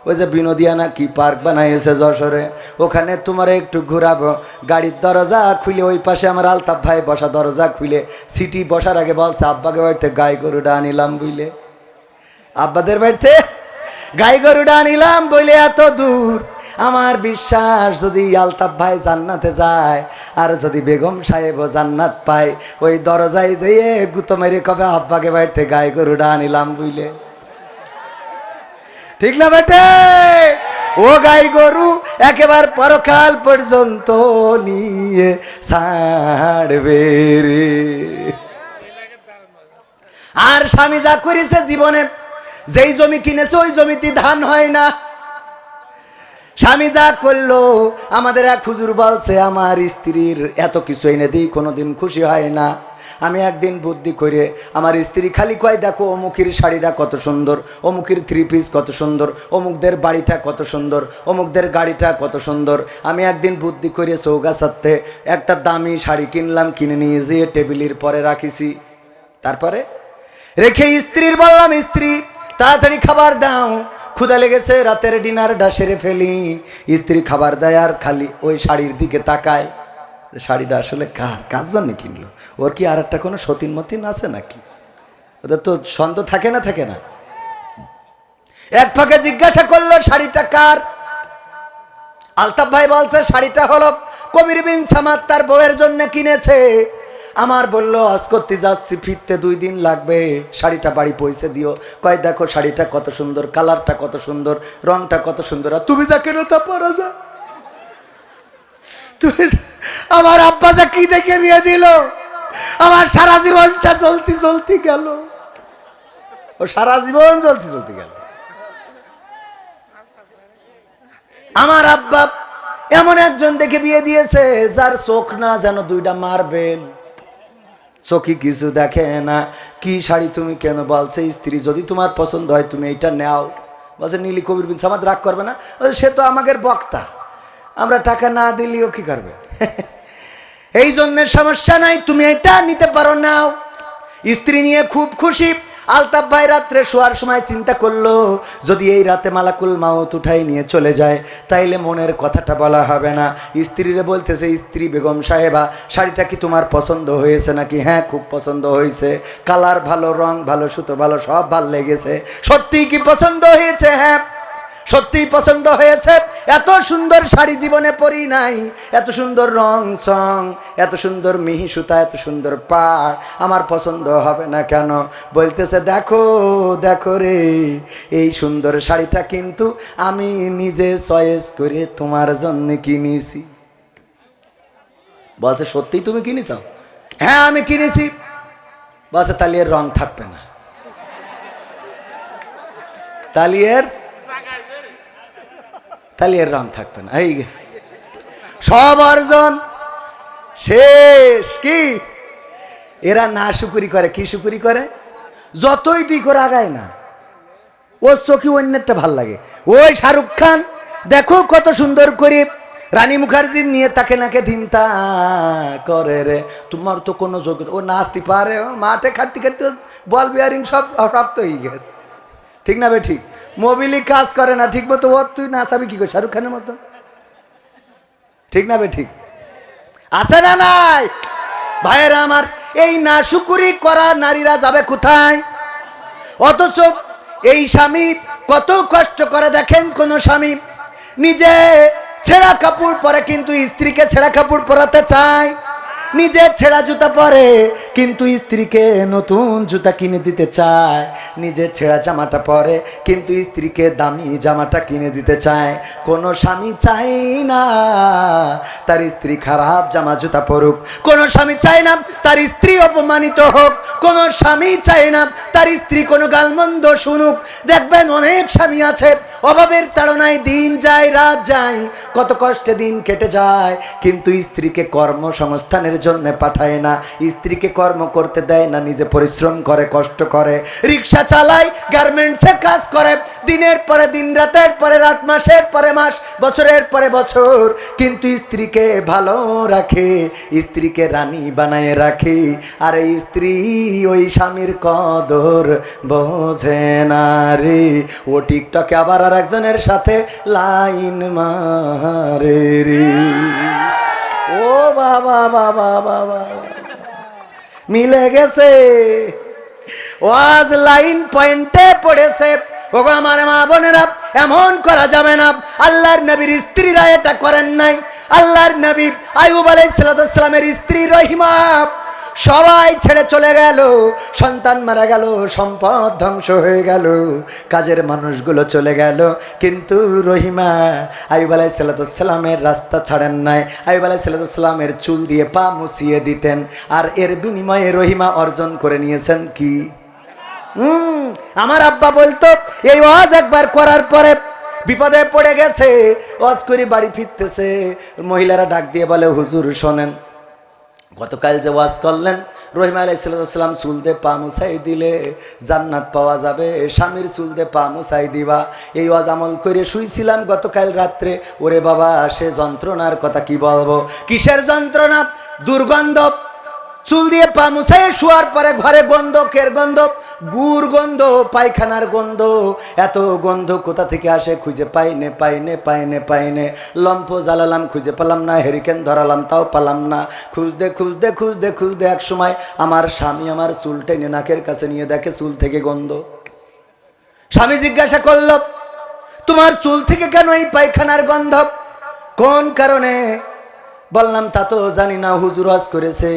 ওই যে বিনোদিয়া না কি পার্ক বানাইছে যশোরে, ওখানে তোমার একটু ঘুরাবো। গাড়ির দরজা খুলে ওই পাশে আমার আলতাফ ভাই বসা, দরজা খুলে সিটি বসার আগে বলছে আব্বাকে বাড়িতে গাই গরুটা আনিলাম বুঝলে, আব্বাদের বাড়িতে গাই গরুটা আনিলাম বলে এত দূর। আমার বিশ্বাস যদি আলতাফ ভাই জান্নাতে যায় আর যদি বেগম সাহেবও জান্নাত পায়, ওই দরজায় যেয়ে গুতো মেরে কবে আব্বাকে বাড়িতে গাই গরুটা আনিলাম বুঝলে। ঠিক না বেটে? ও গাই গরু একেবারে পরকাল পর্যন্ত নিয়ে ছাড়বে রে। আর স্বামী যা করেছে জীবনে, যেই জমি কিনেছে ওই জমিতে ধান হয় না। স্বামী যা করলো, আমাদের এক হুজুর বলছে আমার স্ত্রীর এত কিছু এনে দিই কোনোদিন খুশি হয় না। আমি একদিন বুদ্ধি করে আমার স্ত্রী খালি কয় দেখো অমুকের শাড়িটা কত সুন্দর, অমুকের 3 পিস কত সুন্দর, অমুকদের বাড়িটা কত সুন্দর, অমুকদের গাড়িটা কত সুন্দর। আমি একদিন বুদ্ধি করে চৌগাছাতে একটা দামি শাড়ি কিনলাম, কিনে নিয়ে যেয়ে টেবিলের পরে রাখিছি। তারপরে রেখে স্ত্রীর বললাম স্ত্রী তাড়াতাড়ি খাবার দাও, ক্ষুধা লেগেছে, রাতের ডিনারটা সেরে ফেলি। স্ত্রী খাবার দেয় আর খালি ওই শাড়ির দিকে তাকায়। শাড়িটা আসলে কার জন্য কিনলো? ওর কি আর একটা কোনো সতীন মতিন আছে নাকি? ওদের তো সন্দেহ থাকে না, থাকে না। এক ফাঁকে জিজ্ঞাসা করলো শাড়িটা কার? আলতাফ ভাই বলছে শাড়িটা হলো কবির বিন সামাদ তার বউয়ের জন্য কিনেছে। আমার বললো হজ করতে যাচ্ছি, ফিরতে 2 দিন লাগবে, শাড়িটা বাড়ি পৌঁছে দিও। কয় দেখো শাড়িটা কত সুন্দর, কালারটা কত সুন্দর, রংটা কত সুন্দর, আর তুমি যা কেনো তা পরা যা। তুমি আমার আব্বা যা কি দেখে বিয়ে দিল, আমার সারা জীবনটা চলতে চলতে গেল, ও সারা জীবন চলতে চলতে গেল। আমার আব্বা এমন একজন দেখে বিয়ে দিয়েছে যার চোখ না যেন 2টা মারবেন, চোখে কিছু দেখে না। কি শাড়ি তুমি কেন? বলছে স্ত্রী যদি তোমার পছন্দ হয় তুমি এইটা নাও। বলছে নীলি কবির বিন সামাদ রাগ করবে না? সে তো আমাদের বক্তা, আমরা টাকা না দিলেও কি করবে? এই জন্য সমস্যা নাই, তুমি এটা নিতে পারো, নাও। স্ত্রী নিয়ে খুব খুশি। আলতাফ ভাই রাত্রে শোয়ার সময় চিন্তা করলো যদি এই রাতে মালাকুল মাউত উঠাই নিয়ে চলে যায় তাইলে মনের কথাটা বলা হবে না। স্ত্রীরে বলতেছে স্ত্রী বেগম সাহেবা শাড়িটা কি তোমার পছন্দ হয়েছে নাকি? হ্যাঁ খুব পছন্দ হয়েছে, কালার ভালো, রং ভালো, সুতো ভালো, সব ভালো লেগেছে। সত্যি কি পছন্দ হয়েছে? হ্যাঁ সত্যিই পছন্দ হয়েছে। এত সুন্দর শাড়ি জীবনে পরি নাই, এত সুন্দর রং সং, এত সুন্দর মিহি সুতা, এত সুন্দর পাড়, আমার পছন্দ হবে না কেন? বলতেছে দেখো দেখো রে, এই সুন্দর শাড়িটা কিন্তু আমি নিজে চয়েস করে তোমার জন্য কিনেছি। বলছে সত্যিই তুমি কিনেছ? হ্যাঁ আমি কিনেছি। বলছে তাহলে এর রং থাকবে না, তাহলে এর রং থাকবে না। এই গেছে সব অর্জন শেষ। কি এরা না শুকুরি করে? কি শুকুরি করে? যতই দিক ওর আগায় না, ওর চোখে অন্যটা ভাল লাগে। ওই শাহরুখ খান দেখো কত সুন্দর করে রানী মুখার্জি নিয়ে তাকে নাকে ধিনতা করে রে, তোমার তো কোনো যোগ্যতা, ও নাচতে পারে, মাঠে খাটতে খাটতে বল বিয়ারিং সব প্রাপ্ত হয়ে গেছে। ঠিক না বে? ঠিক মোবিলি কাজ করে না ঠিক মতো, ও তুই নাচাবি কি করে শাহরুখ খানের মতো? ঠিক না বে ঠিক? আছে না নাই? ভাইয়েরা আমার, এই নাশুকুরি করা নারীরা যাবে কোথায়? অথচ এই স্বামী কত কষ্ট করে, দেখেন কোন স্বামী নিজে ছেঁড়া কাপড় পরে কিন্তু স্ত্রীকে ছেঁড়া কাপড় পরাতে চায়, নিজে ছেঁড়া জুতা পরে কিন্তু স্ত্রীকে নতুন জুতা কিনে দিতে চায়, নিজে ছেঁড়া জামাটা পরে কিন্তু স্ত্রীকে দামি জামাটা কিনে দিতে চায়। কোন স্বামী চায় না তার স্ত্রী খারাপ জামা জুতা পরুক, কোন স্বামী চায় না তার স্ত্রী অপমানিত হোক, কোন স্বামী চায় না তার স্ত্রী কোনো গালমন্দ শুনুক। দেখবেন অনেক স্বামী আছে অভাবের তাড়নায় দিন যায় রাত যায়, কত কষ্টে দিন কেটে যায়, কিন্তু স্ত্রীকে কর্মসংস্থানের জন্য পাঠায় না, স্ত্রীকে কর্ম করতে দেয় না, নিজে পরিশ্রম করে কষ্ট করে, রিক্সা চালায়, গার্মেন্টসে কাজ করে, দিনের পরে দিন রাতের পরে রাত, মাসের পরে মাস, বছরের পরে বছর, কিন্তু স্ত্রীকে ভালো রাখে, স্ত্রীকে রানী বানায় রাখে। আর এই স্ত্রী ওই স্বামীর কদর বোঝে না রে, ও টিকটকে আবার আর একজনের সাথে লাইন মারে রে। ও বাবা বাবা বাবা, মিলে গেছে, ওয়াজ লাইন পয়েন্টে পড়েছে। ওগো আমার মা বোনেরা, এমন করা যাবে না। আল্লাহর নবীর স্ত্রীরা এটা করেন নাই। আল্লাহর নবী আইয়ুব আলাইহিস সালামের স্ত্রী রহিমা সবাই ছেড়ে চলে গেল, সন্তান মারা গেল, সম্পদ ধ্বংস হয়ে গেল, কাজের মানুষগুলো চলে গেল, কিন্তু রহিমা আইয়ুব আলাইহিস সালামের রাস্তা ছাড়েন নাই। আইয়ুব আলাইহিস সালামের চুল দিয়ে পা মুছিয়ে দিতেন, আর এর বিনিময়ে রহিমা অর্জন করে নিয়েছেন কি? আমার আব্বা বলতো, এই ওয়াজ একবার করার পরে বিপদে পড়ে গেছে, ওয়াজ করে বাড়ি ফিরতেছে, মহিলারা ডাক দিয়ে বলে, হুজুর শোনেন, গতকাল যে ওয়াজ করলেন রহিমা আলাইহিস সালাম চুল দিয়ে পা মুছাই দিলে জান্নাত পাওয়া যাবে, স্বামীর চুল দিয়ে পা মুছাই দিবা। এই ওয়াজ আমল করে শুইছিলাম গতকাল রাত্রে। ওরে বাবা, সে যন্ত্রণার কথা কি বলবো। কিসের যন্ত্রণা? দুর্গন্ধ। চুল দিয়ে পা মুছাই শোয়ার পরে ঘরে গন্ধ, কের গন্ধ? গুড় গন্ধ, পায়খানার গন্ধ। এত গন্ধ কোথা থেকে আসে খুঁজে পাইনে। লম্ফ জ্বালালাম, খুঁজে পেলাম না, হেরিকেন ধরালাম, তাও পেলাম না। খুঁজতে এক সময় আমার স্বামী আমার চুল টেনে নাকের কাছে নিয়ে দেখে চুল থেকে গন্ধ। স্বামী জিজ্ঞাসা করল, তোমার চুল থেকে কেন এই পায়খানার গন্ধ? কোন কারণে? বললাম, তা তো জানি না, হুজুর ওয়াজ করেছে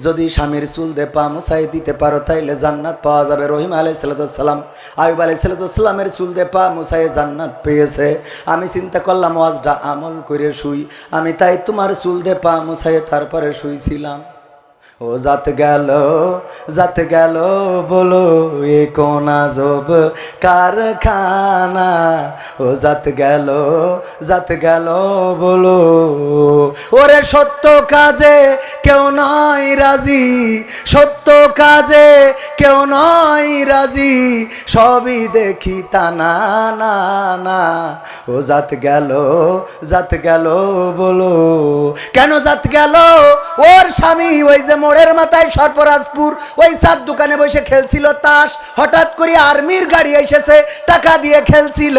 যদি স্বামীর চুল দিয়ে পা মুছাই দিতে পারো তাইলে জান্নাত পাওয়া যাবে। রহিমা আলাইহিস সালাম আইয়ুব আলাইহিস সালামের চুল দিয়ে পা মুছাই জান্নাত পেয়েছে। আমি চিন্তা করলাম ওয়াজটা আমল করে শুই, আমি তাই তোমার চুল দিয়ে পা মুছাই তারপরে শুইছিলাম। ও জাত গেল বলো এ কোন আজব কারখানা, ও জাত গেল বলো। ওরে সত্য কাজে কেউ নয় রাজি, সত্য কাজে কেউ নয় রাজি, সবই দেখি তা না না না। ও জাত গেল বলো। কেন জাত গেল? ওর স্বামী ওই যে মোড়ের মাথায় সর্পরাজপুর ওই চার দোকানে বসে খেলছিল তাস, হঠাৎ করে আর্মির গাড়ি এসেছে, টাকা দিয়ে খেলছিল,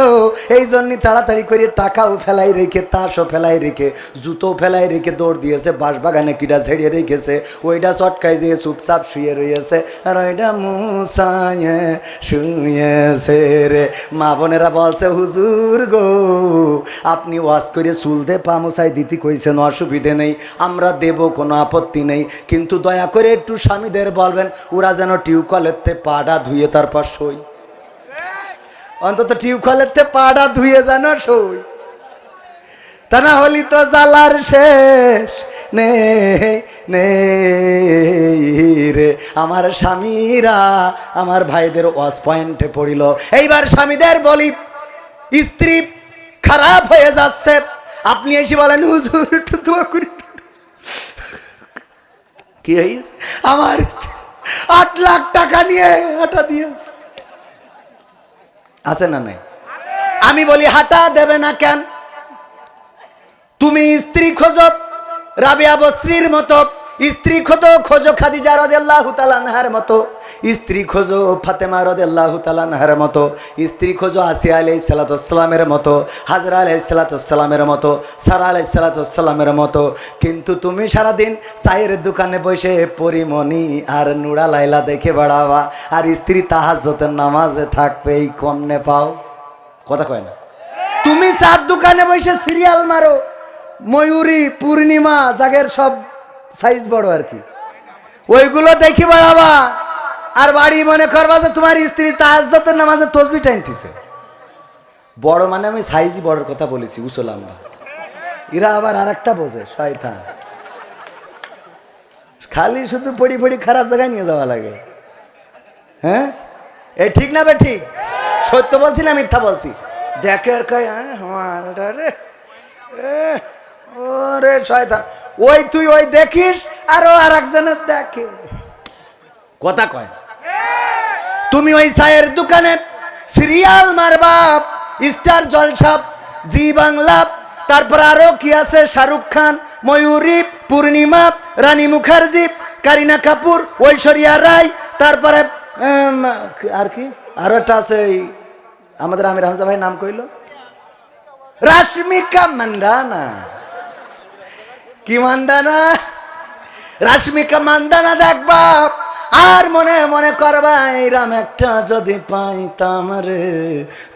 এই জন্য তাড়াতাড়ি করে টাকাও ফেলাই রেখে, তাসও ফেলাই রেখে, জুতো ফেলাই রেখে দৌড় দিয়েছে, বাঁশবাগানে কিটা ঝেড়িয়ে রেখেছে, ওইটা চটকায় যেয়ে চুপচাপ শুয়ে রয়েছে, আর ওইটা মুসায়ে শুয়েছে রে। মা বোনেরা বলছে, হুজুর গো আপনি ওয়াজ করে চুল দে পা মুছাই দিতে কইছেন, অসুবিধে নেই, আমরা দেব, কোনো আপত্তি নেই, কিন্তু দয়া করে একটু স্বামীদের বলবেন ওরা যেন টিউবকলের পাটা ধুয়ে তারপর সই, অন্তত টিউবকলের পাটা ধুয়ে যেন সই, তা না হলি তো জ্বালার শেষ রে। আমার স্বামীরা আমার ভাইদের ওয়াজ পয়েন্টে পড়িল। এইবার স্বামীদের বলি, স্ত্রী খারাপ হয়ে যাচ্ছে, আপনি এসে বলেন হুজুর একটু দোয়া করি। কি হয়েছে? আমার 8 লাখ টাকা নিয়ে হাঁটা দিয়েছে, আছে না নাই? আমি বলি হাঁটা দেবে না কেন? তুমি স্ত্রী খোঁজো রাবিয়া বসরির মতো, স্ত্রী খোঁজো খাদিজা রাদিয়াল্লাহু তাআলা আনহার মতো, স্ত্রী খোঁজো ফাতেমা রাদিয়াল্লাহু তাআলা আনহার মতো, স্ত্রী খোঁজো আসিয়া আলাইহিস সালাতু ওয়াসসালামের মতো, হাজরা আলাইহিস সালাতু ওয়াসসালামের মতো, সারা আলাইহিস সালাতু ওয়াসসালামের মতো। কিন্তু তুমি সারাদিন চায়ের দোকানে বসে পরিমণি আর নুরা লাইলা দেখে বেড়াবা, আর স্ত্রী তাহাজ্জুদের নামাজে থাকবে, এই কমনে পাও? কথা কয় না। তুমি চার দোকানে বসে সিরিয়াল মারো, ময়ূরী, পূর্ণিমা, জাগের সব সাইজ বড় আর কি, ওইগুলো দেখি বেড়াবা, আর বাড়ি মনে করবা যে তোমার স্ত্রী তাহাজ্জুদের নামাজে তসবিহ টানতেছে। বড় মানে আমি সাইজই বড়র কথা বলেছি, উসলাম না। এরা আবার আর একটা বোঝে, শয়তান। খালি শুধু পড়ি খারাপ জায়গায় নিয়ে যাওয়া লাগে। হ্যাঁ, এ ঠিক না বে ঠিক? সত্য বলছি না মিথ্যা বলছি? দেখে আর কয় ওরে শয়তান, ওই তুই ওই দেখিস আর ও আর একজনের দেখে, কথা কয় না। তুমি ওই চায়ের দোকানে সিরিয়াল মারবা, স্টার জলসা, জি বাংলা, তারপর আরো কি আছে, শাহরুখ খান, ময়ূরী, পূর্ণিমা, রানী মুখার্জি, কারিনা কাপুর, ঐশ্বরিয়া রায়, তারপরে আর কি আরো একটা আছে, আমাদের আমির হামজা ভাই নাম কইল, রাশমিকা মান্দানা। কি মান্দানা? রাশমিকা মান্দানা দেখবা, আর মনে মনে করবা এইরাম একটা যদি পাইতাম রে,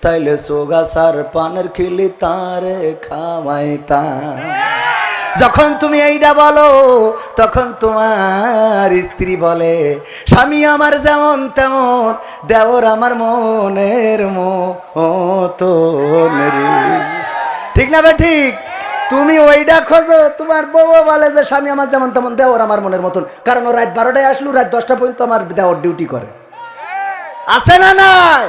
তাইলে সোগাসার পানের খিলি তারে খাওয়াইতাম। যখন তুমি এইটা বলো, তখন তোমার স্ত্রী বলে, স্বামী আমার যেমন তেমন, দেওর আমার মনের মতন রে। ঠিক না বে ঠিক? তুমি ওইটা খোঁজো, তোমার বউ বলে যে স্বামী আমার যেমন তেমন, দেওর আমার মনের মতন, কারণ ও রাত 12টায় আসলো, রাত 10টা পর্যন্ত আমার দেওর ডিউটি করে, আছে না নাই?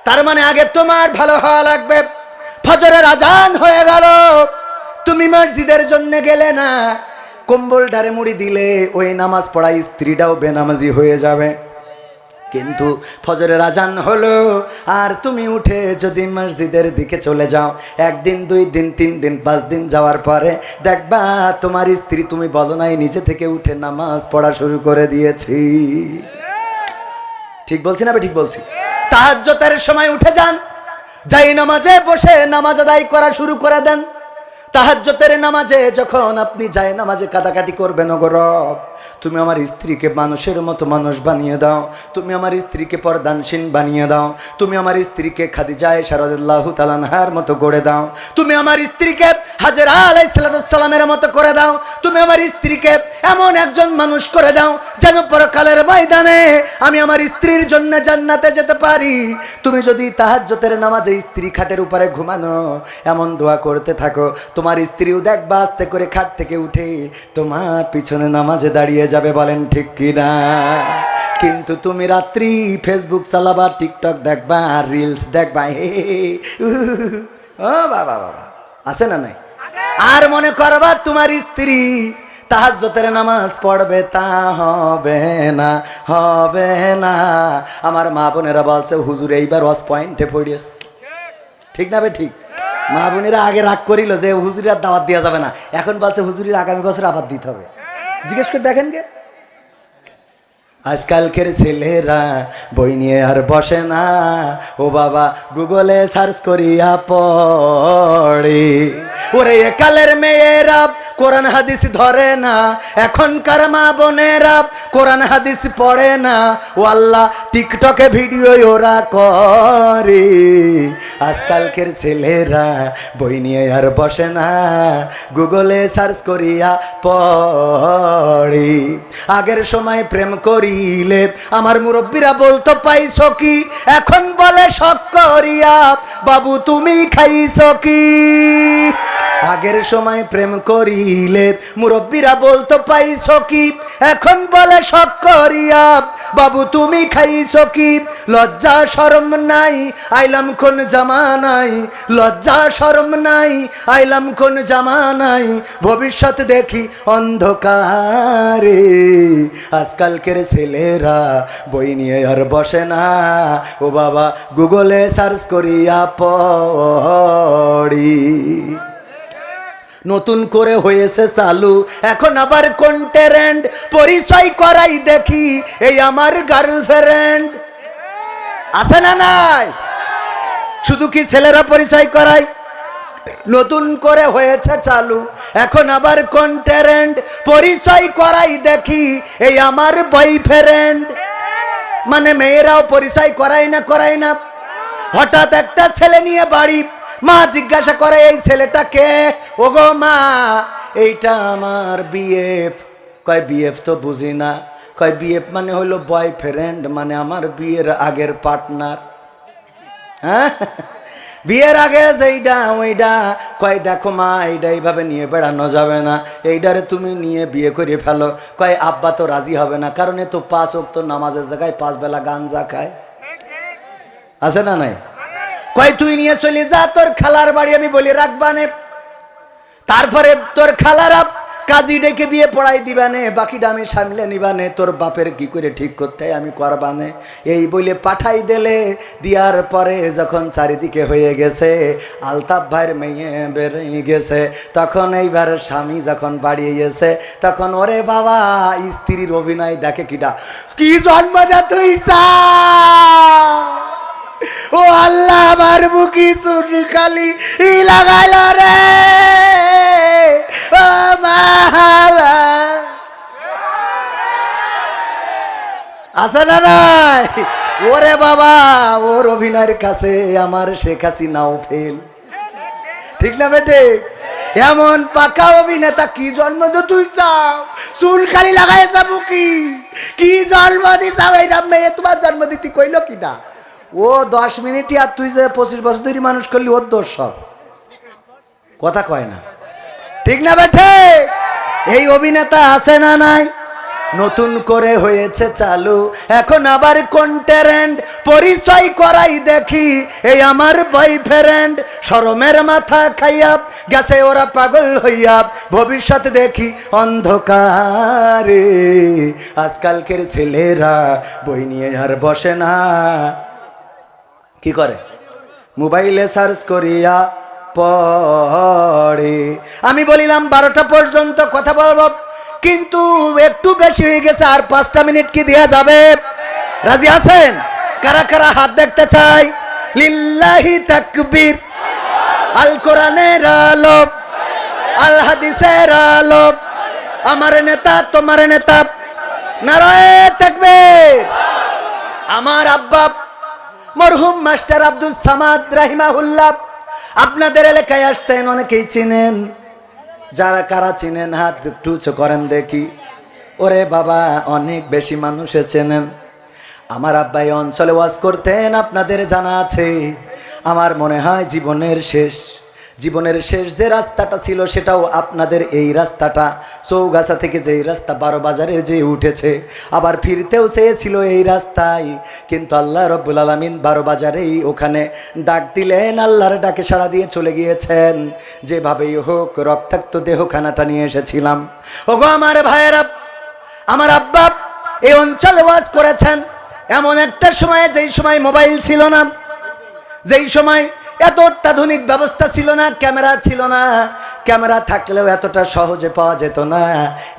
তার মানে আগে তোমার ভালো হওয়া লাগবে। ফজরের আজান হয়ে গেল, তুমি মসজিদের জন্য গেলে না, কম্বল ঢারে মুড়ি দিলে ওই নামাজ পড়া স্ত্রীটাও বেনামাজি হয়ে যাবে। কিন্তু ফজরের আজান হলো আর তুমি উঠে যদি মসজিদের দিকে চলে যাও, একদিন, 2 দিন, 3 দিন, 5 দিন যাওয়ার পরে দেখবা তোমার স্ত্রী, তুমি বলো নাই, নিজে থেকে উঠে নামাজ পড়া শুরু করে দিয়েছি। ঠিক বলছি না? ঠিক বলছি। তাহাজ্জুদের সময় উঠে যান, যাই নামাজে বসে নামাজ আদায় করা শুরু করে দেন। তাহাজ্জুদের নামাজে যখন আপনি যায় নামাজে কাটাকাটি করবেন, ওগো রব, তুমি আমার স্ত্রীকে মানুষের মতো মানুষ বানিয়ে দাও, তুমি আমার স্ত্রীকে পর্দানশীল বানিয়ে দাও, তুমি আমার স্ত্রীকে খাদিজা আয়েশা রাদিয়াল্লাহু তাআলা আনহার মতো গড়ে দাও, তুমি আমার স্ত্রীকে হাজরা আলাইহিস সালামের মতো করে দাও, তুমি আমার স্ত্রীকে এমন একজন মানুষ করে দাও যেন পরকালের ময়দানে আমি আমার স্ত্রীর জন্য জান্নাতে যেতে পারি। তুমি যদি তাহাজ্জুদের নামাজে স্ত্রী খাটের উপরে ঘুমানো এমন দোয়া করতে থাকো, তোমার স্ত্রীও দেখবা আস্তে করে খাট থেকে উঠে তোমার পিছনে নামাজে দাঁড়িয়ে যাবে। বলেন ঠিক কিনা? কিন্তু তুমি রাত্রি ফেসবুক চালাবা, টিকটক দেখবা, আর রিলস দেখবা, ও বাবা বাবা, আছে না নাই? আর মনে করবা তোমার স্ত্রী তাহাজ্জুদের নামাজ পড়বে, তা হবে না, হবে না। আমার মা বোনেরা বলছে, হুজুর এইবার ওয়াজ পয়েন্টে পড়িয়েছ। ঠিক না বে ঠিক? মা বোনেরা আগে রাগ করিল যে হুজুরের আর দাওয়াত দেওয়া যাবে না, এখন বলছে হুজুরের আগামী বছর আবার দিতে হবে। জিজ্ঞেস করে দেখেন গে, আজকালকের ছেলেরা বই নিয়ে আর বসে না, ও বাবা গুগলে সার্চ করিয়া পড়ে। ওরে একালের মেয়েরা কোরআন হাদিস ধরে না, এখনকার মা বোনেরা কোরআন হাদিস পড়ে না, ও আল্লাহ টিকটকে ভিডিও ওরা করে। আজকালকের ছেলেরা বই নিয়ে আর বসে না, গুগলে সার্চ করিয়া পড়ে। আগের সময় প্রেম করিলে আমার মুরব্বীরা বলতো পাইছো কি, এখন বলে শখ করিয়া বাবু তুমি খাইছো কি। আগের সময় প্রেম করিলে মুরব্বীরা বলতো পাইছো কি, এখন বলে শখ করিয়া বাবু তুমি খাইছো কি। লজ্জা শরম নাই আইলাম কোন জামানাই, লজ্জা শরম নাই আইলাম কোন জামানাই, ভবিষ্যৎ দেখি অন্ধকারে। আজকালকের ছেলেরা বই নিয়ে আর বসে না, ও বাবা গুগলে সার্চ করিয়া পড়ি। নতুন করে হয়েছে চালু, এখন আবার কোন ট্রেন্ড, পরিচয় করাই দেখি এই আমার গার্লফ্রেন্ড। আছে না নাই? শুধু কি ছেলেরা পরিচয় করায়? নতুন করে হয়েছে চালু, এখন আবার কোন ট্রেন্ড, পরিচয় করাই দেখি এই আমার বয়ফ্রেন্ড। মানে মেয়েরাও পরিচয় করায় না। হঠাৎ একটা ছেলে নিয়ে বাড়ি, মা জিজ্ঞাসা করে এই ছেলেটা কে? ওগো মা, এইটা আমার বিএফ। কয় বিএফ তো বুঝি না। কয় বিএফ মানে হলো বয়ফ্রেন্ড, মানে আমার বিয়ের আগের পার্টনার। হ্যাঁ, বিয়ের আগে যেইটা ওইটা। কয় দেখো মা, এইটা এইভাবে নিয়ে বেড়ানো যাবে না, এইটারে তুমি নিয়ে বিয়ে করে ফেলো। কয় আব্বা তো রাজি হবে না, কারণ এ তো 5 ওয়াক্ত নামাজের জায়গায় 5 বেলা গাঞ্জা খায়। আছে না নাই? কয় তুই নিয়ে চলে যা তোর খালার বাড়ি, আমি বলি রাখবানে। তারপরে তোর খালারা কাজী ডেকে বিয়ে পড়াই দিবানে, বাকিটা আমি সামলে নিবানে, তোর বাপের কি করে ঠিক করতে আমি করবানে। এই বলে পাঠাই দিলে। দিয়ার পরে যখন চারিদিকে হয়ে গেছে, আলতাফ ভাইয়ের মেয়ে বেরিয়ে গেছে, তখন এইবার স্বামী যখন বাড়িয়ে গেছে, তখন ওরে বাবা, স্ত্রীর অভিনয় দেখে কিটা, কি জন্ম দে তুই চা। ও আল্লাহ, আমার মুখি চুরি খালি লাগাইল রে। ও মালা আছে না নাই? ওরে বাবা, ওর অভিনয়ের কাছে আমার শেখ হাসিনাও ফেল। ঠিক না বেটে? এমন পাকা অভিনেতা, কি জন্ম দে তুই চাও, চুল খালি লাগাইছা মুখি, কি জন্ম দি চাও? এইটা মেয়ে তোমার জন্ম দিতে কইল কিনা? ও 10 মিনিটই, আর তুই যে 25 বছর ধরে মানুষ করলি, ওর দোষ সব। কথা কয় না, ঠিক না বেঠে? এই অভিনেতা আছে না নাই? নতুন করে হয়েছে চালু, এখন আবার কোন ট্রেন্ড, পরিচয় করাই দেখি এই আমার বয়ফ্রেন্ড। শরমের মাথা খাইয়া গেছে ওরা পাগল হইয়া, ভবিষ্যৎ দেখি অন্ধকারে। আজকালকের ছেলেরা বই নিয়ে আর বসে না, কি করে? মোবাইলে সার্চ করিয়া পড়ে। আমি বলিলাম 12টা পর্যন্ত কথা বলব, কিন্তু একটু বেশি হয়ে গেছে, আর 5টা মিনিট কি দেয়া যাবে? রাজি আছেন? কারা কারা হাত দেখতে চাই? লিল্লাহি তাকবীর। আল কোরআনের আলো, আল হাদিসের আলো, আমার নেতা তোমার নেতা, নারায়ে তাকবীর। আমার আব্বা মরহুম মাস্টার আব্দুল সামাদ রাহিমাহুল্লাহ আপনাদের এলাকায় আসতেন, অনেকেই চিনেন। যারা কারা চিনেন হাত একটু উঁচু করেন দেখি। ওরে বাবা, অনেক বেশি মানুষে চেনেন। আমার আব্বা এই অঞ্চলে ওয়াজ করতেন, আপনাদের জানা আছে। আমার মনে হয় জীবনের শেষ যে রাস্তাটা ছিল, সেটাও আপনাদের এই রাস্তাটা। চৌগাছা থেকে যেই রাস্তা 12 বাজারে যে উঠেছে, আবার ফিরতেও চেয়েছিল এই রাস্তায়, কিন্তু আল্লাহ রব্বুল আলামিন 12 বাজারেই ওখানে ডাক দিলেন, আল্লাহর ডাকে সাড়া দিয়ে চলে গিয়েছেন। যেভাবেই হোক রক্তাক্ত দেহখানাটা নিয়ে এসেছিলাম। ওগো আমার ভাইয়েরা, আমার আব্বা এই অঞ্চলে ওয়াজ করেছেন এমন একটা সময়ে, যেই সময় মোবাইল ছিল না, যেই সময় এত অত্যাধুনিক ব্যবস্থা ছিল না, ক্যামেরা ছিল না। ক্যামেরা থাকলেও এতটা সহজে পাওয়া যেত না।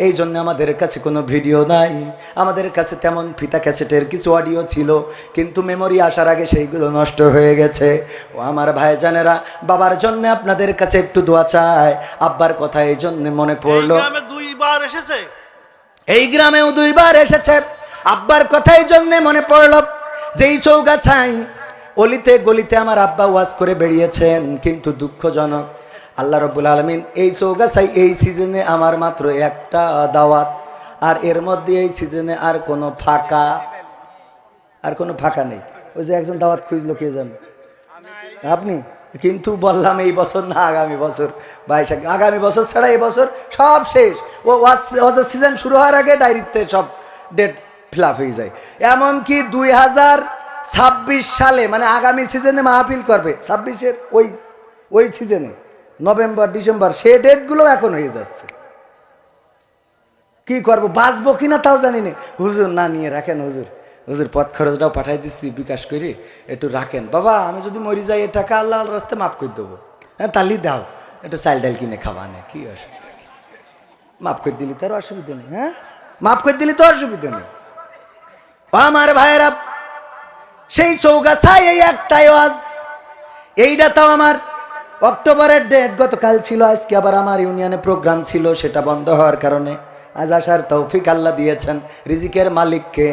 এই জন্য আমাদের কাছে কোনো ভিডিও নাই, আমাদের কাছে তেমন ফিতা ক্যাসেটের কিছু অডিও ছিল, কিন্তু মেমোরি আসার আগে সেইগুলো নষ্ট হয়ে গেছে। ও আমার ভাইজানেরা, বাবার জন্য আপনাদের কাছে একটু দোয়া চাই। আব্বার কথা এই জন্য মনে পড়লো। এই গ্রামেও 2 বার এসেছে। আব্বার কথা এই জন্য মনে পড়লো, যেই চৌগাছায় অলিতে গলিতে আমার আব্বা ওয়াজ করে বেরিয়েছেন, কিন্তু দুঃখজনক, আল্লাহ রব্বুল আলামিন এই চৌগাছায় এই সিজনে আমার মাত্র একটা দাওয়াত, আর এর মধ্যে এই সিজনে আর কোনো ফাঁকা নেই। ওই যে একজন দাওয়াত খুঁজলো, কে জানে? আপনি? কিন্তু বললাম এই বছর না, আগামী বছর। আগামী বছর ছাড়া এই বছর সব শেষ। ওয়াজের সিজন শুরু হওয়ার আগে ডায়েরিতে সব ডেট ফিল আপ হয়ে যায়। এমনকি 2026 সালে, মানে আগামী সিজনে মাহফিল করবে 26-এর ওই সিজনে, নভেম্বর ডিসেম্বর, সে ডেটগুলো এখন হয়ে যাচ্ছে। কি করব, বাঁচবো কিনা তাও জানি না। হুজুর না নিয়ে রাখেন, হুজুর পথ খরচটাও পাঠাই দিচ্ছি বিকাশ করে, একটু রাখেন বাবা, আমি যদি মরি যাই এ টাকা আল্লাহর রাস্তায় মাফ করে দেবো। হ্যাঁ তাহলে দাও, একটু চাল ডাল কিনে খাওয়া নেই, কি অসুবিধা? মাফ করে দিলি তোর অসুবিধা নেই, হ্যাঁ মাফ করে দিলি তো অসুবিধা নেই। আমার ভাইয়েরা, সেই চৌগাছায় এই একটাই ওয়াজ। এইটা তাও আমার অক্টোবরের ডেট, গতকাল ছিল। আজকে আবার আমার ইউনিয়নে প্রোগ্রাম ছিল, সেটা বন্ধ হওয়ার কারণে আজ আসার তৌফিক আল্লাহ দিয়েছেন। রিজিকের মালিককে।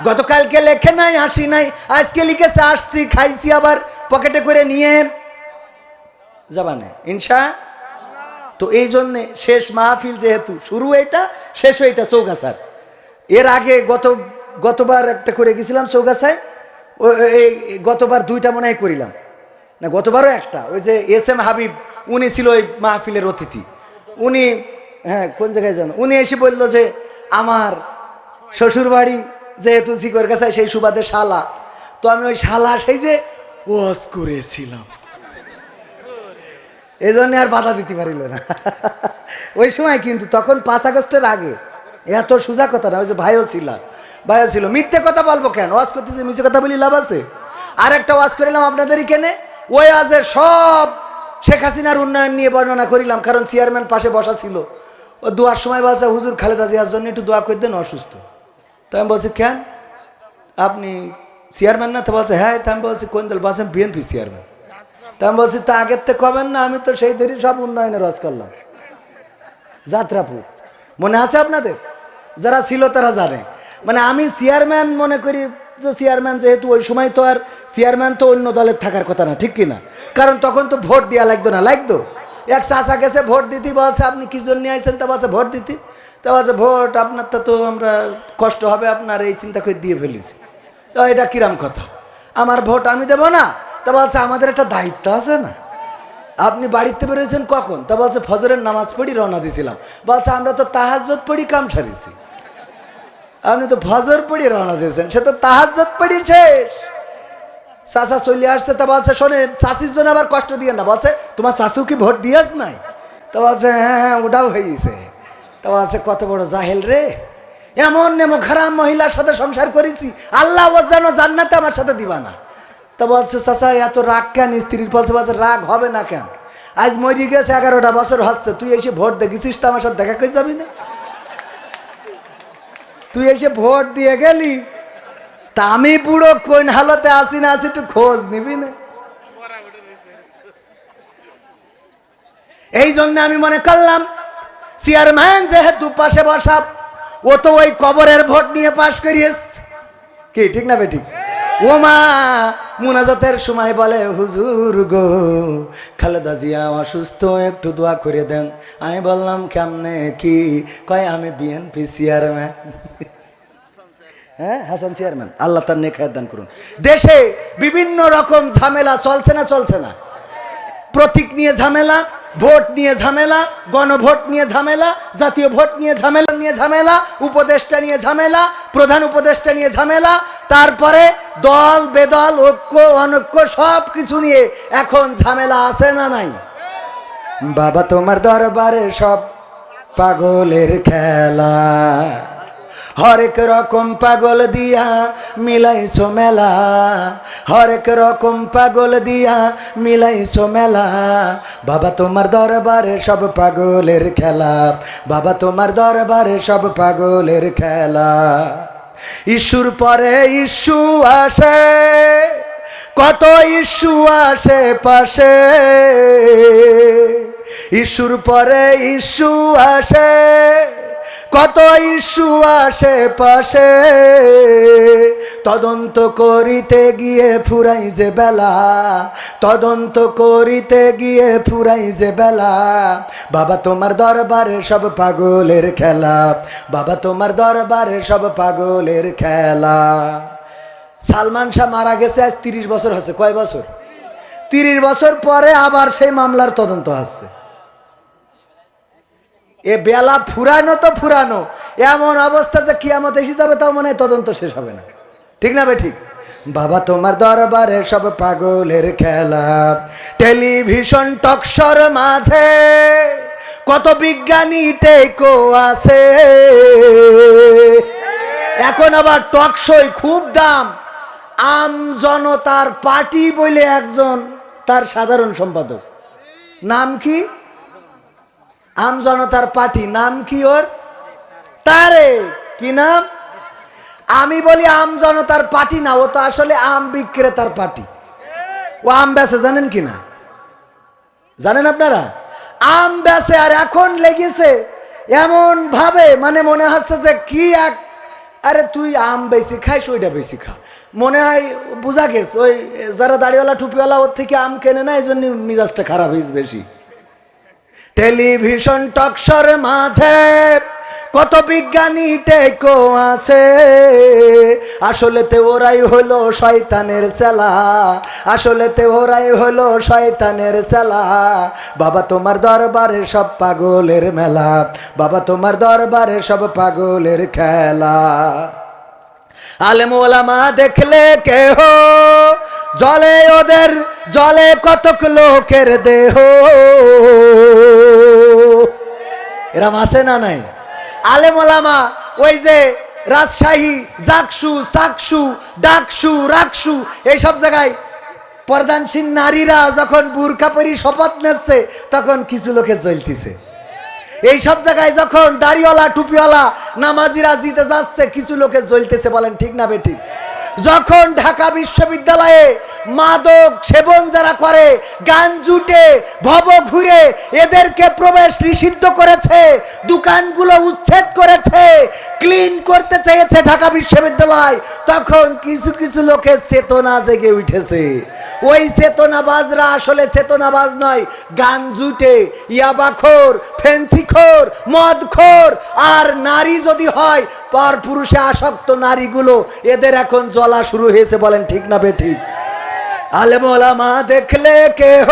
গতকালকে লেখে নাই, আসি নাই, আজকে লিখেছে আসছি, খাইছি, আবার পকেটে করে নিয়ে যাবানে ইনশা। তো এই জন্যে শেষ মাহফিল, যেহেতু শুরু এইটা, শেষ এইটা চৌগাছার। এর আগে গতবার একটা করে গেছিলাম চৌগাছায়, গতবার 2টা মনে হয় করিলাম না, গতবারও একটা। ওই যে SM হাবিব, উনি ছিল ওই মাহফিলের অতিথি। উনি, হ্যাঁ কোন জায়গায় জানো, উনি এসে বলল যে আমার শ্বশুর বাড়ি যেহেতু জিকর কাছে, সেই সুবাদে শালা। তো আমি ওই শালা সেই যে ওয়াজ করেছিলাম, এই জন্য আর বাধা দিতে পারিল না। ওই সময় কিন্তু তখন 5 আগস্টের আগে, এত সোজা কথা না। ওই যে ভাইও ছিল, মিথ্যে কথা বলবো কেন? ওয়াজ করতে যে মিথ্যে কথা বলি লাভ আছে? আর একটা ওয়াজ করিলাম আপনাদেরই কেনে, ওই আজে সব শেখ হাসিনার উন্নয়ন নিয়ে বর্ণনা করিলাম, কারণ চেয়ারম্যান পাশে বসা ছিল। ও দোয়ার সময় বলছে, হুজুর খালেদা জিয়ার জন্য একটু দোয়া করে দেন, অসুস্থ। তো আমি বলছি কেন, আপনি চেয়ারম্যান না? তো বলছে হ্যাঁ। তো আমি বলছি কোন দল? বলছেন বিএনপি চেয়ারম্যান। তো আমি বলছি তা আগের থেকে কবেন না, আমি তো সেই ধরেই সব উন্নয়নের রস করলাম। যাত্রাপুর মনে আছে আপনাদের? যারা ছিল তারা জানে। মানে আমি চেয়ারম্যান মনে করি যে চেয়ারম্যান, যেহেতু ওই সময় তো আর চেয়ারম্যান তো অন্য দলের থাকার কথা না, ঠিক কিনা? কারণ তখন তো ভোট দেওয়া লাগতো না, লাগতো। এক চাচা গেছে ভোট দিতে, বলছে আপনি কি জন্য আইছেন? তা বলছে ভোট দিতে। তা বলছে ভোট আপনার তো আমরা কষ্ট হবে আপনার, এই চিন্তা করে দিয়ে ফেলেছি। তো এটা কিরাম কথা, আমার ভোট আমি দেব না? তা বলছে আমাদের একটা দায়িত্ব আছে না। আপনি বাড়িতে বেরোয়েছেন কখন? তা বলছে ফজরের নামাজ পড়ি রওনা দিয়েছিলাম। বলছে আমরা তো তাহাজ্জুদ পড়ি কাম সারিছি। আপনি তো ফজর পড়ি রওনা দিয়েছেন, সে তো তাহাজ্জুদ পড়ি শেষ। চাচা চলে আসছে। তা বলছে শোনেন, চাচির জন্য আবার কষ্ট দিয়ে না। বলছে তোমার চাচু কি ভোট দিয়াস নাই? তা বলছে হ্যাঁ হ্যাঁ ওটাও হয়েছে। তা বলছে কত বড় জাহেল রে, এমন নেমো খারাপ মহিলার সাথে সংসার করেছি, আল্লাহ ও যেন জান্নাতে আমার সাথে দিবা না। তা বলছে চাচা এত রাগ কেন স্ত্রীর? বলছে রাগ হবে না কেন, আজ মরি গেছে 11টা বছর হচ্ছে, তুই এসে ভোট দেখেছিস তো আমার সাথে দেখা করে যাবি না? তুই এসে ভোট দিয়ে গেলি, তা আমি বুড়ো কোন হালতে আসি না আসি একটু খোঁজ নিবি না? এই জন্য আমি মনে করলাম চেয়ারম্যান যেহেতু পাশে বসা, ও তো ওই কবরের ভোট নিয়ে পাশ করিয়েছে, কি ঠিক না বেঠিক? ও মা মুনাজাতের সময় বলে হুজুর গো খালেদা জিয়া অসুস্থ, একটু দোয়া করে দেন। আমি বললাম কেমনে কি? কয় আমি বিএনপি চেয়ারম্যান। হ্যাঁ হাসান চেয়ারম্যান, আল্লাহ তার নেক হায়াত দান করুন। দেশে বিভিন্ন রকম ঝামেলা চলছে না? চলছে না? প্রতীক নিয়ে ঝামেলা, ভোট নিয়ে ঝামেলা, গণভোট নিয়ে ঝামেলা, জাতীয় ভোট নিয়ে ঝামেলা, উপদেষ্টা নিয়ে ঝামেলা, প্রধান উপদেষ্টা নিয়ে ঝামেলা, তারপরে দল বেদল, ঐক্য অনৈক্য সব কিছু নিয়ে এখন ঝামেলা আছে না নাই? বাবা তোমার দরবারে সব পাগলের খেলা, হরেক রকম পাগল দিয়া মিলাইছো মেলা, হরেক রকম পাগল দিয়া মিলাইছো মেলা। বাবা তোমার দরবারে সব পাগলের খেলা, বাবা তোমার দরবারে সব পাগলের খেলা। ইস্যুর পরে ইস্যু আসে, কত ইস্যু আসে পাশে, ইস্যুর পরে ইস্যু আসে, কত ইস্যু আসে পাশে। তদন্ত করিতে গিয়ে ফুরাই যে বেলা, তদন্ত করিতে গিয়ে ফুরাই যে বেলা। বাবা তোমার দরবারে সব পাগলের খেলা, বাবা তোমার দরবারে সব পাগলের খেলা। সালমান শাহ মারা গেছে আজ 30 বছর হচ্ছে। কয় বছর? 30 বছর পরে আবার সেই মামলার তদন্ত আসছে। এ বেলা ফুরানো তো ফুরানো, এমন অবস্থা যে কিয়ামত এসে যাবে তাও মনে হয় তদন্ত শেষ হবে না, ঠিক না বে ঠিক? বাবা তোমার দরবারে সব পাগলের খেলা। টেলিভিশন টকশোর মাঝে কত বিজ্ঞানী টেকো আছে, এখন আবার টকশোয় খুব দাম। আম জনতার পার্টি বলে একজন তার সাধারণ সম্পাদক, নাম কি? আম জনতার পার্টি। নাম কি ওর? তারেক। কি নাম? আমি বলি আম জনতার পার্টি না, ও তো আসলে আম বিক্রেতার পার্টি। ও আম বেচে, জানেন কি না? জানেন আপনারা? আম বেচে, আর এখন লেগেছে এমন ভাবে, মানে মনে হচ্ছে যে কি এক, আরে তুই আম বেশি খাইস, ওইটা বেশি খা। মনে হয় বোঝা গেছে ওই যারা দাড়িওয়ালা টুপিওয়ালা ওর থেকে আম কেনে না, এই জন্য মিজাজটা খারাপ হয়েছে বেশি। টেলিভিশন টকশোর মাঝে কত বিজ্ঞানী টেকো আছে, আসলেতে ওরাই হলো শয়তানের চেলা, আসলেতে ওরাই হলো শয়তানের চেলা। বাবা তোমার দরবারে সব পাগলের মেলা, বাবা তোমার দরবারে সব পাগলের খেলা। আলেম ওলামা দেখলে কেহ জলে, ওদের জলে কতক লোকের দেহ। এরা আছে না নাই? আলেম ওলামা ওই যে রাজশাহী, জাকসু, চাকসু, ডাকসু, রাকসু, এইসব জায়গায় প্রধানশীল নারীরা যখন বুরকা পরি শপথ নিচ্ছে, তখন কিছু লোকে জ্বলতেছে। এই সব জায়গায় যখন দাড়িওয়ালা টুপিওয়ালা নামাজিরা জিতে যাচ্ছে, কিছু লোকে জ্বলতেছে। বলেন ঠিক না বেঠিক? যখন ঢাকা বিশ্ববিদ্যালয়ে মাদক সেবন যারা করে, গান জুটে, ভব ঘুরে, এদেরকে প্রবেশ নিষিদ্ধ করেছে, দোকানগুলো উচ্ছেদ করেছে, ক্লিন করতে চেয়েছে ঢাকা বিশ্ববিদ্যালয়, তখন কিছু কিছু লোকের চেতনা জেগে উঠেছে। ওই চেতনাবাজরা আসলে চেতনাবাজ নয়, গান জুটে, ইয়াবাখোর, ফেন্সিখোর, মদখোর, আর নারী যদি হয় পর পুরুষে আসক্ত নারীগুলো, এদের এখন জ্বলা শুরু হয়েছে। বলেন ঠিক না বেঠিক? আলেম ওলামা দেখলে কেহ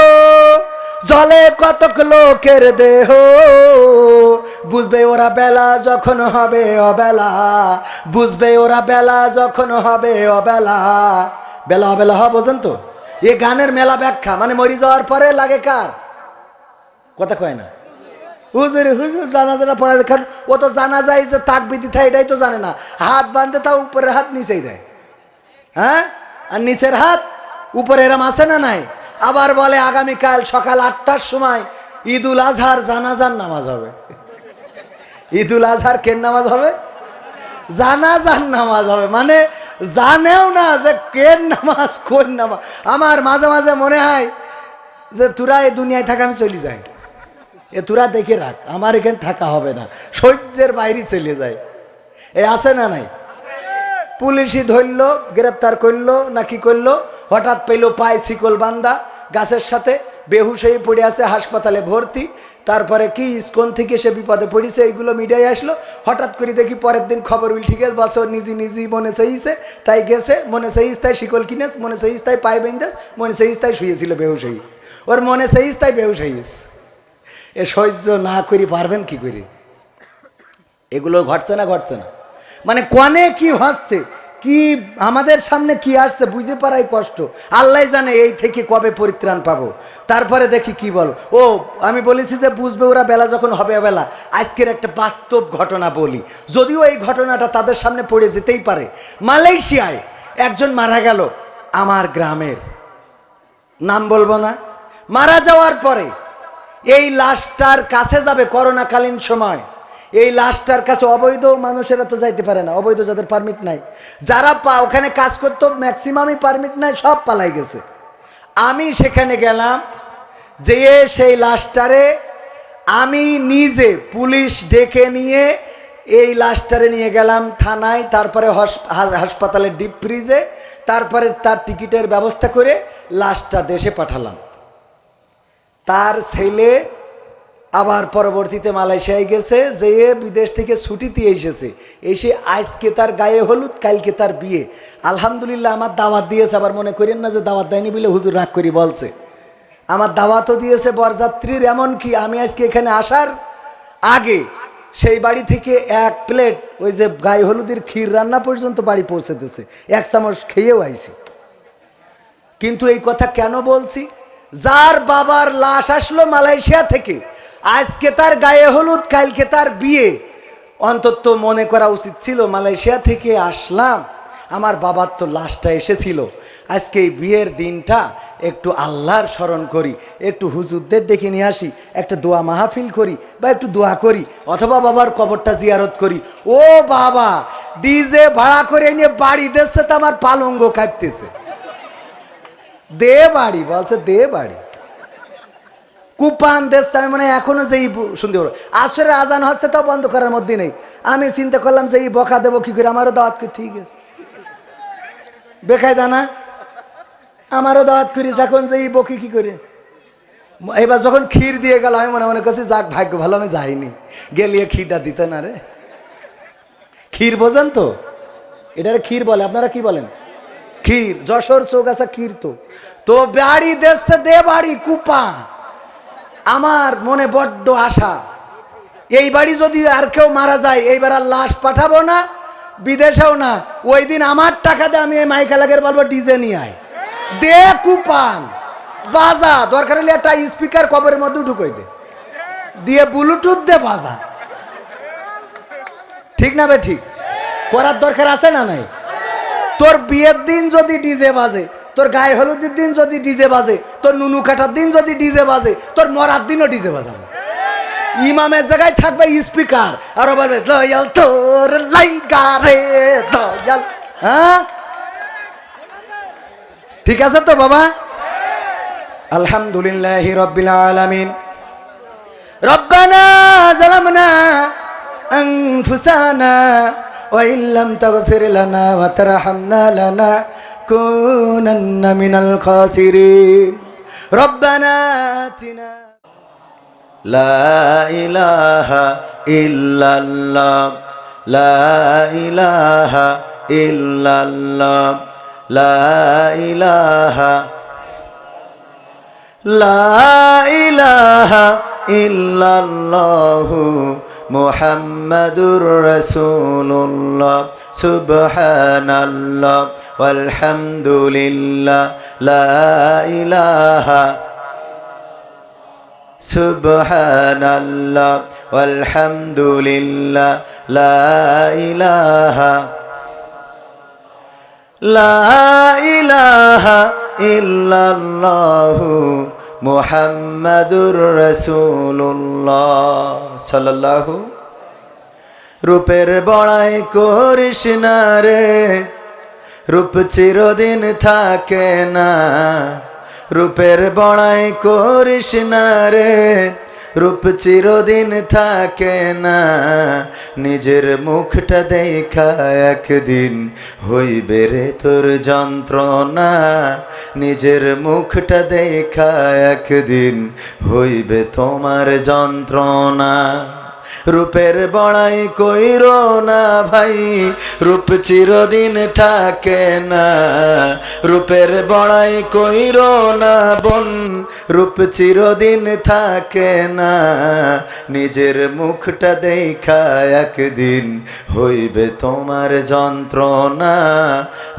জলে কতক লোকের দেহ, বুঝবে ওরা বেলা যখন হবে অবেলা, বুঝবে ওরা বেলা যখন হবে অবেলা। বেলা অবেলা হওয়া বোঝেন তো? এ গানের মেলা ব্যাখ্যা, মানে মরি যাওয়ার পরে লাগে কার কথা কয় না? হুজুর হুজুর জানাজাটা পড়ায়, কারণ ও তো জানা যায় যে তাকবিদি থাকে, এটাই তো জানে না। হাত বাঁধে তাও উপরের হাত নিচেই দেয়, হ্যাঁ, আর নিচের হাত উপরে, এরম আছে না নাই? আবার বলে আগামীকাল সকাল 8টার সময় ঈদুল আজহার জানাজার নামাজ হবে। ঈদুল আজহার কেন নামাজ হবে? জানাজার নামাজ হবে, মানে জানেও না যে কেন নামাজ কোন নামাজ। আমার মাঝে মাঝে মনে হয় যে তোরা এই দুনিয়ায় থাকা, আমি চলে যাই, এ তোরা দেখে রাখ, আমার এখানে থাকা হবে না, সহ্যের বাইরে চলে যায়। এই আছে না নাই? পুলিশই ধরলো, গ্রেপ্তার করলো না কি করলো, হঠাৎ পেলো পায়ে শিকল বান্দা, গাছের সাথে বেহুশ হয়ে পড়ে আছে, হাসপাতালে ভর্তি। তারপরে কি ইস্কন থেকে সে বিপদে পড়েছে, এইগুলো মিডিয়ায় আসলো। হঠাৎ করে দেখি পরের দিন খবর উল্টে গেছে, বছর নিজেই মনে চাইছে তাই গেছে, মনে চাইছে তাই শিকল কিনেস, মনে চাইছে তাই পায়ে বেঁধেস, মনে চাইছে তাই শুয়েছিল বেহুশ হয়ে, ওর মনে চাইছে তাই বেহুশ হয়েছে। এ সহ্য না করি পারবেন কি করে? এগুলো ঘটছে না ঘটছে না, মানে কনে কি হচ্ছে, কি আমাদের সামনে কি আসছে বুঝে পারাই কষ্ট। আল্লাহ জানে এই থেকে কবে পরিত্রাণ পাবো। তারপরে দেখি কি বলো। ও আমি বলেছি যে বুঝবে ওরা বেলা যখন হবে বেলা। আজকের একটা বাস্তব ঘটনা বলি, যদিও এই ঘটনাটা তাদের সামনে পড়ে যেতেই পারে। মালয়েশিয়ায় একজন মারা গেল, আমার গ্রামের, নাম বলবো না। মারা যাওয়ার পরে এই লাশটার কাছে যাবে, করোনাকালীন সময় এই লাশটার কাছে অবৈধ মানুষেরা তো যাইতে পারে না, অবৈধ যাদের পারমিট নাই, যারা ওখানে কাজ করতো ম্যাক্সিমামই পারমিট নাই, সব পালাই গেছে। আমি সেখানে গেলাম, যেয়ে সেই লাশটারে আমি নিজে পুলিশ ডেকে নিয়ে এই লাশটারে নিয়ে গেলাম থানায়, তারপরে হাসপাতালের ডিপ ফ্রিজে, তারপরে তার টিকিটের ব্যবস্থা করে লাশটা দেশে পাঠালাম। তার ছেলে আবার পরবর্তীতে মালয়েশিয়ায় গেছে, যেয়ে বিদেশ থেকে ছুটিতে এসেছে, এসে আজকে তার গায়ে হলুদ, কালকে তার বিয়ে। আলহামদুলিল্লাহ আমার দাওয়াত দিয়েছে, আবার মনে করেন না যে দাওয়াত দেয়নি বলে হুজুর রাগ করি বলছে। আমার দাওয়াতও দিয়েছে বরযাত্রীর, এমনকি আমি আজকে এখানে আসার আগে সেই বাড়ি থেকে 1 প্লেট ওই যে গায়ে হলুদের ক্ষীর রান্না পর্যন্ত বাড়ি পৌঁছে দিয়েছে, 1 চামচ খেয়েও আইছি। কিন্তু এই কথা কেন বলছি? যার বাবার লাশ আসলো মালয়েশিয়া থেকে, আজকে তার গায়ে হলুদ, কালকে তার বিয়ে, অন্তত মনে করা উচিত ছিল মালয়েশিয়া থেকে আসলাম, আমার বাবার তো লাশটা এসেছিল, আজকে এই বিয়ের দিনটা একটু আল্লাহর স্মরণ করি, একটু হুজুরদের ডেকে নিয়ে আসি, একটা দোয়া মাহফিল করি বা একটু দোয়া করি, অথবা বাবার কবরটা জিয়ারত করি। ও বাবা, ডিজে ভাড়া করে নিয়ে বাড়ি দিচ্ছে তো আমার পালঙ্গ কাটতেছে। দে বাড়ি বলছে, দে বাড়ি কুপান দিচ্ছে। আমি মানে এখনো যে শুনতে পারবো, আসরে আজান হচ্ছে তাও বন্ধ করার মধ্যে নেই। আমি চিন্তা করলাম যে এই বকা দেবো কি করে, আমারও দাওয়াত করে ঠিক আছে বেকায় দানা, আমারও দাওয়াত করিস এখন যে এই বকি কি করে। এবার যখন ক্ষীর দিয়ে গেল আমি মনে মনে করছি যাক ভাগ্য ভালো আমি যাইনি, গেলিয়ে ক্ষীরটা দিত না রে। ক্ষীর বোঝেন তো, এটারে ক্ষীর বলে, আপনারা কি বলেন? ক্ষীর, যশোর চৌগাছা ক্ষীর। তো তো বাড়ি দেশে দে বাড়ি কুপা। আমার মনে বড্ড আশা, এই বাড়ি যদি আর কেউ মারা যায় এইবার আর লাশ পাঠাবো না, বিদেশেও না। ওই দিন আমার টাকা দিয়ে আমি এই মাইকেলাগের বলবো ডিজে নিয়ে আয়, দে কুপান বাজা, দরকার হলে একটা স্পিকার কবরের মধ্যে ঢুকাই দে, দিয়ে ব্লুটুথ দে বাজা। ঠিক না বে ঠিক? করার দরকার আছে না নাই? তোর বিয়ের দিন যদি ডিজে বাজে, তোর গায়ে হলুদের দিন যদি ডিজে বাজে, তোর নুনু কাটার দিন যদি ডিজে বাজে, তোর মরার দিনও ডিজে বাজাবে। ইমামের জায়গায় থাকবে স্পিকার, আর বলবে দয়াল তোর লাইগা রে দয়াল। হ্যাঁ ঠিক আছে তো বাবা? আলহামদুলিল্লাহি রাব্বিল আলামিন। রব্বানা যালামনা আনফুসানা ওয়া ইল্লাম তাগফির লানা ওয়া তারহামনা লানাকুনান্না মিনাল খাসিরিন। রব্বানা আতিনা। লা ইলাহা ইল্লাল্লাহ, লা ইলাহা ইল্লাল্লাহ, লা ইলাহা, লা ইলাহা ইল্লাল্লাহু মুহাম্মাদুর রাসূলুল্লাহ। সুবহানাল্লাহ ওয়ালহামদুলিল্লাহ, লা ইলাহা, সুবহানাল্লাহ ওয়ালহামদুলিল্লাহ, লা ইলাহা, লা ইলাহা ইল্লাল্লাহু মুহাম্মাদুর রাসূলুল্লাহ সাল্লাল্লাহু। রূপের বড়াই করিস না রে, রূপ চিরদিন থাকে না। রূপের বড়াই করিস না রে, রূপ চিরদিন থাকে না। নিজের মুখটা দেখা একদিন হইবে রে তোর যন্ত্রণা। নিজের মুখটা দেখা একদিন হইবে তোমার যন্ত্রণা। রূপের বড়াই কইরো না ভাই, রূপ চিরদিন থাকে না। রূপের বড়াই কইরো না বোন, রূপ চিরদিন থাকে না। নিজের মুখটা দেখা একদিন হইবে তোমার যন্ত্রণা।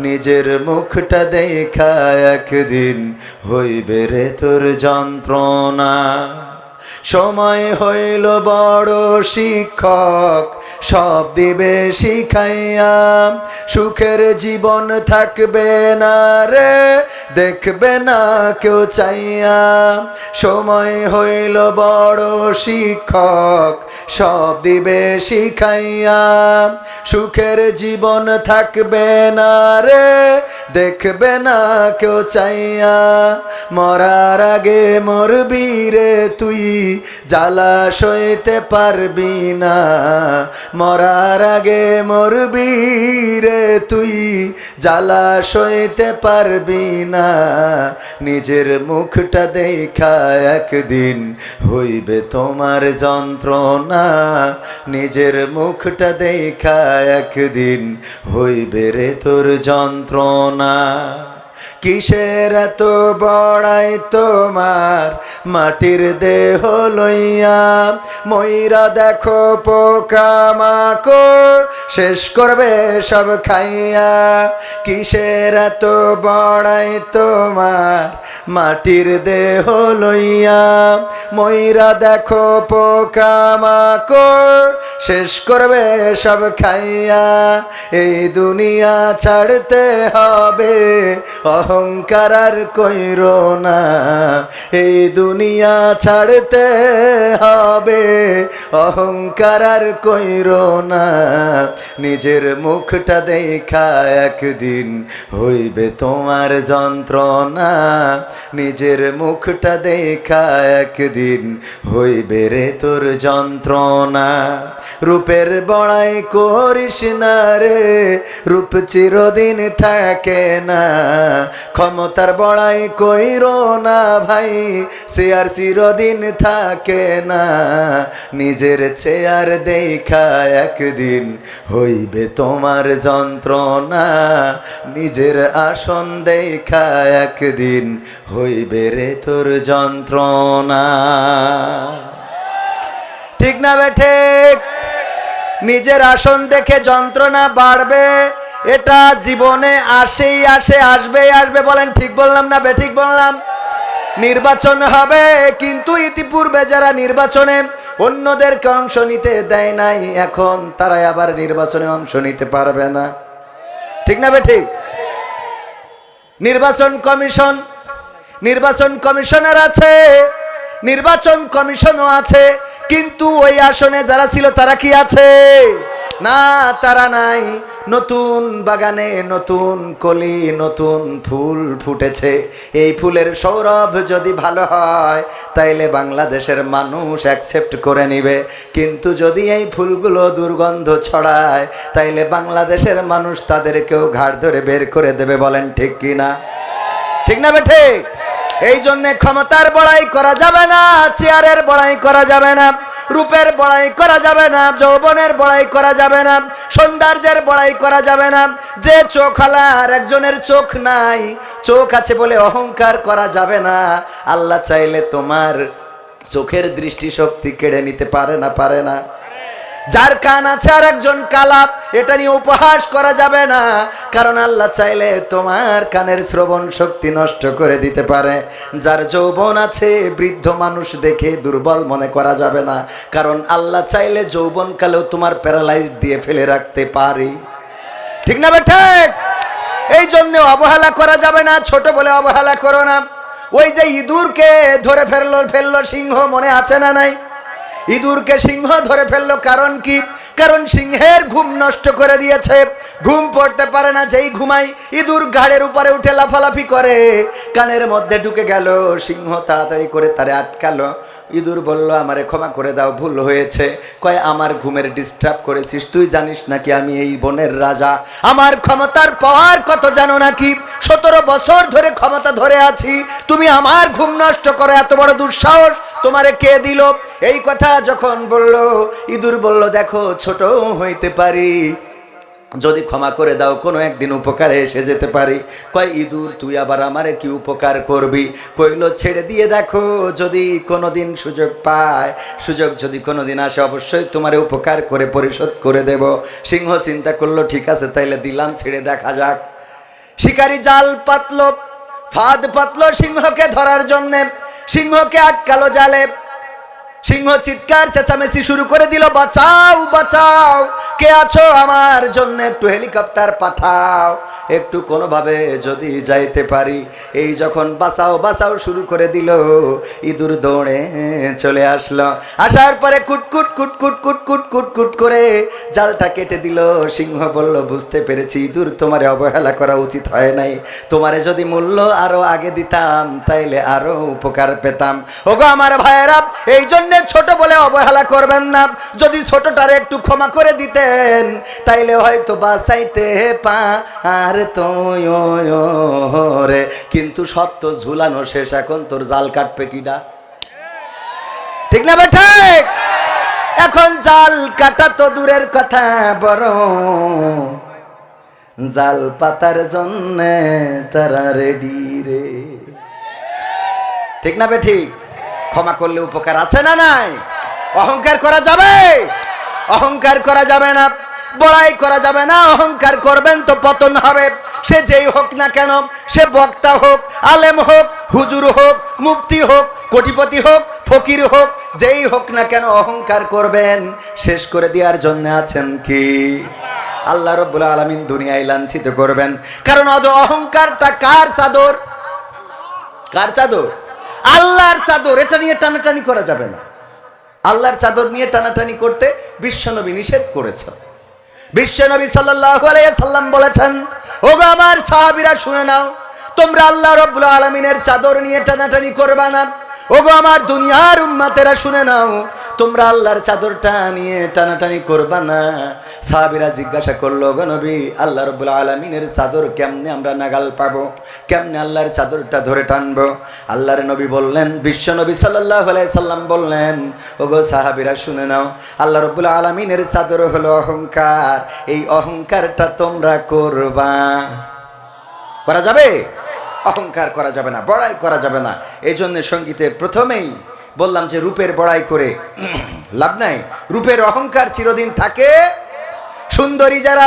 নিজের মুখটা দেখা একদিন হইবে রে তোর যন্ত্রণা। সময় হইল বড় শিক্ষক, সব দিবে শিখাইয়া। সুখের জীবন থাকবে না রে, দেখবে না কেউ চাইয়া। সময় হইল বড় শিক্ষক, সব দিবে শিখাইয়া। সুখের জীবন থাকবে না রে, দেখবে না কেউ চাইয়া। মরার আগে মরবি রে তুই, জ্বালা সইতে পারবি না। মরার আগে মরবি রে তুই, জ্বালা সইতে পারবি না। নিজের মুখটা দেখা একদিন হইবে তোমার যন্ত্রণা। নিজের মুখটা দেখা একদিন হইবে রে তোর যন্ত্রণা। কিসের এত বড়াই তোমার মাটির দেহ লইয়া। ময়রা দেখো পোকামাকড় শেষ করবে সব খাইয়া। কিসের এত বড়াই তোমার মাটির দেহ লইয়া। ময়রা দেখো পোকামাকড় শেষ করবে সব খাইয়া। এই দুনিয়া ছাড়তে হবে, অহংকার আর কইরো না, এই দুনিয়া ছাড়তে হবে। অহংকার আর কইরো না, নিজের মুখটা দেখা একদিন হইবে তোমার যন্ত্রণা। নিজের মুখটা দেখা একদিন হইবে রে তোর যন্ত্রণা। রূপের বড়াই করিস না রে, রূপ চিরদিন থাকে না। ক্ষমতার বড়াই কইরো না ভাই, সে আর চিরদিন থাকে না। নিজের চেয়ার দেখা একদিন হইবে তোমার যন্ত্রণা। নিজের আসন দেখা একদিন হইবে রে তোর যন্ত্রণা। ঠিক না বেঠিক? নিজের আসন দেখে যন্ত্রণা বাড়বে, এটা জীবনে আসেই আসে, আসবেই আসবে। বলেন ঠিক বললাম না বেঠিক বললাম? নির্বাচন হবে, কিন্তু ইতিপূর্বে যারা নির্বাচনে অন্যদেরকে অংশ নিতে দেয় নাই, এখন তারাই আবার নির্বাচনে অংশ নিতে পারবে না। ঠিক না বেঠিক? নির্বাচন কমিশন, নির্বাচন কমিশনার আছে, নির্বাচন কমিশনও আছে, কিন্তু ওই আসনে যারা ছিল তারা কি আছে? না, তারা নাই। নতুন বাগানে নতুন কলি, নতুন ফুল ফুটেছে। এই ফুলের সৌরভ যদি ভালো হয় তাইলে বাংলাদেশের মানুষ অ্যাকসেপ্ট করে নিবে, কিন্তু যদি এই ফুলগুলো দুর্গন্ধ ছড়ায় তাইলে বাংলাদেশের মানুষ তাদেরকেও ঘাড় ধরে বের করে দেবে। বলেন ঠিক কি না? ঠিক না বেঠিক? এই জন্যে ক্ষমতার বড়াই করা যাবে না, চেয়ারের বড়াই করা যাবে না, রূপের বড়াই করা যাবে না, যৌবনের বড়াই করা যাবে না, সৌন্দর্যের বড়াই করা যাবে না। যে চোখওয়ালা আর একজনের চোখ নাই, চোখ আছে বলে অহংকার করা যাবে না। আল্লাহ চাইলে তোমার চোখের দৃষ্টিশক্তি কেড়ে নিতে পারে না? পারে না? যার কান আছে আর একজন কালা, এটা নিয়ে উপহাস করা যাবে না, কারণ আল্লাহ চাইলে তোমার কানের শ্রবণ শক্তি নষ্ট করে দিতে পারে। যার যৌবন আছে, বৃদ্ধ মানুষ দেখে দুর্বল মনে করা যাবে না, কারণ আল্লাহ চাইলে যৌবনকালেও তোমার প্যারালাইজ দিয়ে ফেলে রাখতে পারি। ঠিক না বেঠিক? এই জন্য অবহেলা করা যাবে না, ছোট বলে অবহেলা করো না। ওই যে ইঁদুরকে ধরে ফেললো সিংহ, মনে আছে না নাই? ইঁদুরকে সিংহ ধরে ফেললো, কারণ কি? কারণ সিংহের ঘুম নষ্ট করে দিয়েছে, ঘুম পড়তে পারে না। যেই ঘুমাই ইঁদুর ঘাড়ের উপরে উঠে লাফালাফি করে, কানের মধ্যে ঢুকে গেল। সিংহ তাড়াতাড়ি করে তারে আটকালো। ইঁদুর বলল, আমারে ক্ষমা করে দাও, ভুল হয়েছে। কয়, আমার ঘুমের ডিস্টার্ব করেছিস, তুই জানিস নাকি আমি এই বনের রাজা? আমার ক্ষমতার পাওয়ার কত জানো নাকি? 17 বছর ধরে ক্ষমতা ধরে আছি, তুমি আমার ঘুম নষ্ট করে এত বড় দুঃসাহস তোমারে কে দিল? এই কথা যখন বলল, ইঁদুর বলল, দেখো ছোট হইতে পারি, যদি ক্ষমা করে দাও কোনো একদিন উপকারে এসে যেতে পারি। কয়, ইঁদুর তুই আবার আমারে কি উপকার করবি? কইল, ছেড়ে দিয়ে দেখো, যদি কোনোদিন সুযোগ পায়, সুযোগ যদি কোনোদিন আসে, অবশ্যই তোমারে উপকার করে পরিশোধ করে দেব। সিংহ চিন্তা করলো, ঠিক আছে তাইলে দিলাম, ছেড়ে দেখা যাক। শিকারি জাল পাতলো, ফাঁদ পাতলো সিংহকে ধরার জন্যে, সিংহকে আটকালো জালে। সিংহ চিৎকার চেঁচামেচি শুরু করে দিল, বাঁচাও বাঁচাও, কে আছো আমার জন্য একটু হেলিকপ্টার পাঠাও, একটু কোনোভাবে যদি যাইতে পারি। এই যখন বাঁচাও বাঁচাও শুরু করে দিল, ইঁদুর দৌড়ে চলে আসলো। আসার পরে কুটকুট কুটকুট কুটকুট কুটকুট করে জালটা কেটে দিল। সিংহ বলল, বুঝতে পেরেছি ইঁদুর, তোমারে অবহেলা করা উচিত হয় নাই, তোমারে যদি মূল্য আরো আগে দিতাম তাইলে আরো উপকার পেতাম। ওগো আমার ভাইয়েরা, এই জন্য ছোট বলে অবহেলা করবেন না। যদি ছোটটারে একটু ক্ষমা করে দিতেন তাইলে হয়তো বাঁচাইতে পারতো রে। কিন্তু সব তো ঝুলানো শেষ, এখন তোর জাল কাটবে কিনা? ঠিক না বেঠিক? এখন জাল কাটা তো দূরের কথা, বড় জাল পাতার জন্য তারা রেডি রে। ঠিক না বেঠিক? ক্ষমা করলে উপকার আছে না নাই? অহংকার করা যাবে? অহংকার করা যাবে না, বড়াই করা যাবে না। অহংকার করবেন তো পতন হবে। সে যেই হোক না কেন, সে বক্তা হোক, আলেম হোক, হুজুর হোক, মুফতি হোক, কোটিপতি হোক, ফকির হোক, যেই হোক না কেন, অহংকার করবেন, শেষ করে দেওয়ার জন্য আছেন কি? আল্লাহ রাব্বুল আলামিন দুনিয়ায় লাঞ্ছিত করবেন। কারণ অহংকারটা কার চাদর? কার চাদর? আল্লাহর চাদর। এটা নিয়ে টানাটানি করা যাবে না। আল্লাহর চাদর নিয়ে টানাটানি করতে বিশ্বনবী নিষেধ করেছে। বিশ্বনবী সাল্লাল্লাহু আলাইহি সাল্লাম বলেছেন, ওগো আমার সাহাবীরা শুনে নাও, তোমরা আল্লাহ রাব্বুল আলামিনের চাদর নিয়ে টানাটানি করবে না। ওগো আমার দুনিয়ার উম্মতেরা শুনে নাও, তোমরা আল্লাহর চাদরটা নিয়ে টানাটানি করবা না। সাহাবীরা জিজ্ঞাসা করলো, ওগো নবী, আল্লাহ রাব্বুল আলামিনের চাদর কেমনে আমরা নাগাল পাবো, কেমনে আল্লাহর চাদরটা ধরে টানবো? আল্লাহর নবী বললেন, বিশ্ব নবী সাল্লাল্লাহু আলাইহি সাল্লাম বললেন, ওগো সাহাবীরা শুনে নাও, আল্লাহ রাব্বুল আলামিনের চাদর হলো অহংকার। এই অহংকারটা তোমরা করবা। করা যাবে? অহংকার করা যাবে না, বড়াই করা যাবে না। এই জন্য সঙ্গীতের প্রথমেই বললাম যে রূপের বড়াই করে লাভ নাই। রূপের অহংকার চিরদিন থাকে। সুন্দরী যারা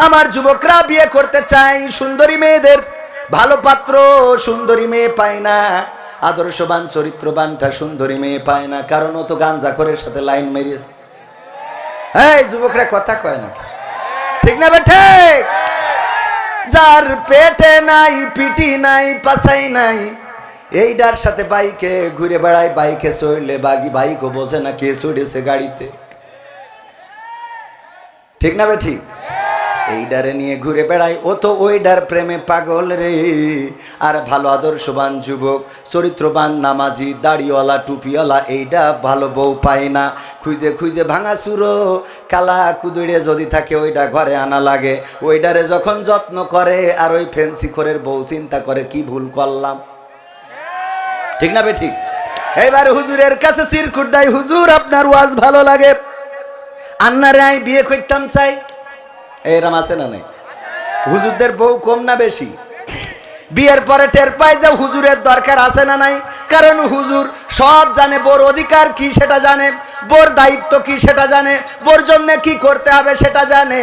আমার যুবকরা বিয়ে করতে চায়, সুন্দরী মেয়েদের ভালো পাত্র সুন্দরী মেয়ে পায় না, আদর্শবান চরিত্রবানটা সুন্দরী মেয়ে পায় না, কারণ ও তো গাঞ্জাখোরের সাথে লাইন মেরিয়েছে। এই যুবকরা কথা কয় না, ঠিক না বেঠে? যার পেটে নাই, পিটি নাই, পাছাই নাই, এইটার সাথে বাইকে ঘুরে বেড়ায়, বাইকে চড়লে বাগি বাইকও বোঝে না কে চড়েছে গাড়িতে, ঠিক না বে ঠিক? এইডারে নিয়ে ঘুরে বেড়ায়, ও তো ওইডার প্রেমে পাগল রে। আর ভালো আদর্শবান যুবক, চরিত্রবান, নামাজি, দাড়িওয়ালা, টুপিওয়ালা, এইটা ভালো বউ পায় না। খুঁজে খুঁজে ভাঙা চুরো কালা কুদুড়ে যদি থাকে, ওইটা ঘরে আনা লাগে। ওইডারে যখন যত্ন করে, আর ওই ফেন্সি খোরের বউ চিন্তা করে কি ভুল করলাম, ঠিক না বে ঠিক? এইবার হুজুরের কাছে চিরকুট দেয়, হুজুর আপনার ওয়াজ ভালো লাগে, আন্নারে আই বিয়ে করতাম চাই। এরম আছে না নাই? হুজুরদের বউ কম না বেশি? বিয়ের পরে টের পায় যে হুজুরের দরকার আছে না নাই। কারণ হুজুর সব জানে, বোর অধিকার কি সেটা জানে, বোর দায়িত্ব কি সেটা জানে, বোর জন্য কি করতে হবে সেটা জানে।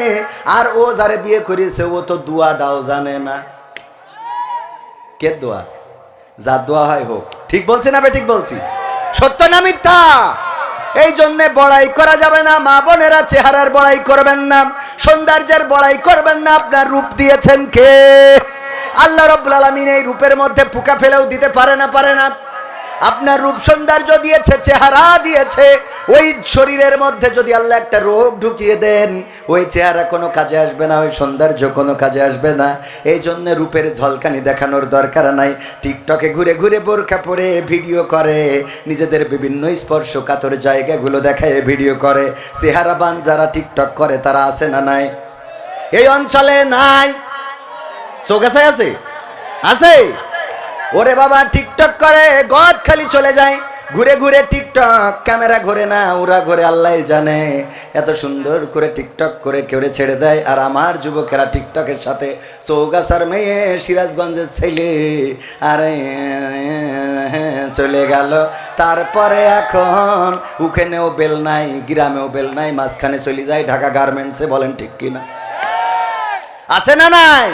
আর ও যারে বিয়ে করেছে, ও তো দোয়াটাও জানে না। কে দোয়া? যার দোয়া হয় হোক। ঠিক বলছি না বে ঠিক বলছি? সত্য না মিথ্যা? এই জন্যে বড়াই করা যাবে না। মা বোনেরা, চেহারার বড়াই করবেন না, সৌন্দর্যের বড়াই করবেন না। আপনার রূপ দিয়েছেন কে? আল্লাহ রাব্বুল আলামিন এই রূপের মধ্যে পোকা ফেলেও দিতে পারে না? পারে না? আপনার রূপ সৌন্দর্য দিয়েছে, চেহারা দিয়েছে, ওই শরীরের মধ্যে যদি আল্লাহ একটা রোগ ঢুকিয়ে দেন, ওই চেহারা কোনো কাজে আসবে না, ওই সৌন্দর্য কোনো কাজে আসবে না। এই জন্য রূপের ঝলকানি দেখানোর দরকার নাই। টিকটকে ঘুরে ঘুরে বোরকা পরে ভিডিও করে, নিজেদের বিভিন্ন স্পর্শকাতর জায়গাগুলো দেখায় ভিডিও করে। চেহারাবান যারা টিকটক করে তারা আছে না নাই? এই অঞ্চলে নাই? চৌগাছায় আছে? আছে? ওরে বাবা, টিকটক করে গদ খালি চলে যায়, ঘুরে ঘুরে টিকটক, ক্যামেরা ঘোরে না, ওরা ঘোরে আল্লাহ জানে। এত সুন্দর করে টিকটক করে কেউ ছেড়ে দেয়। আর আমার যুবকেরা টিকটকের সাথে, চৌগাছার মেয়ে, সিরাজগঞ্জের ছেলে, আরে চলে গেল। তারপরে এখন উখানেও বেল নাই, গ্রামেও বেল নাই, মাঝখানে চলে যায় ঢাকা গার্মেন্টসে। বলেন ঠিক কিনা? আছে না নাই?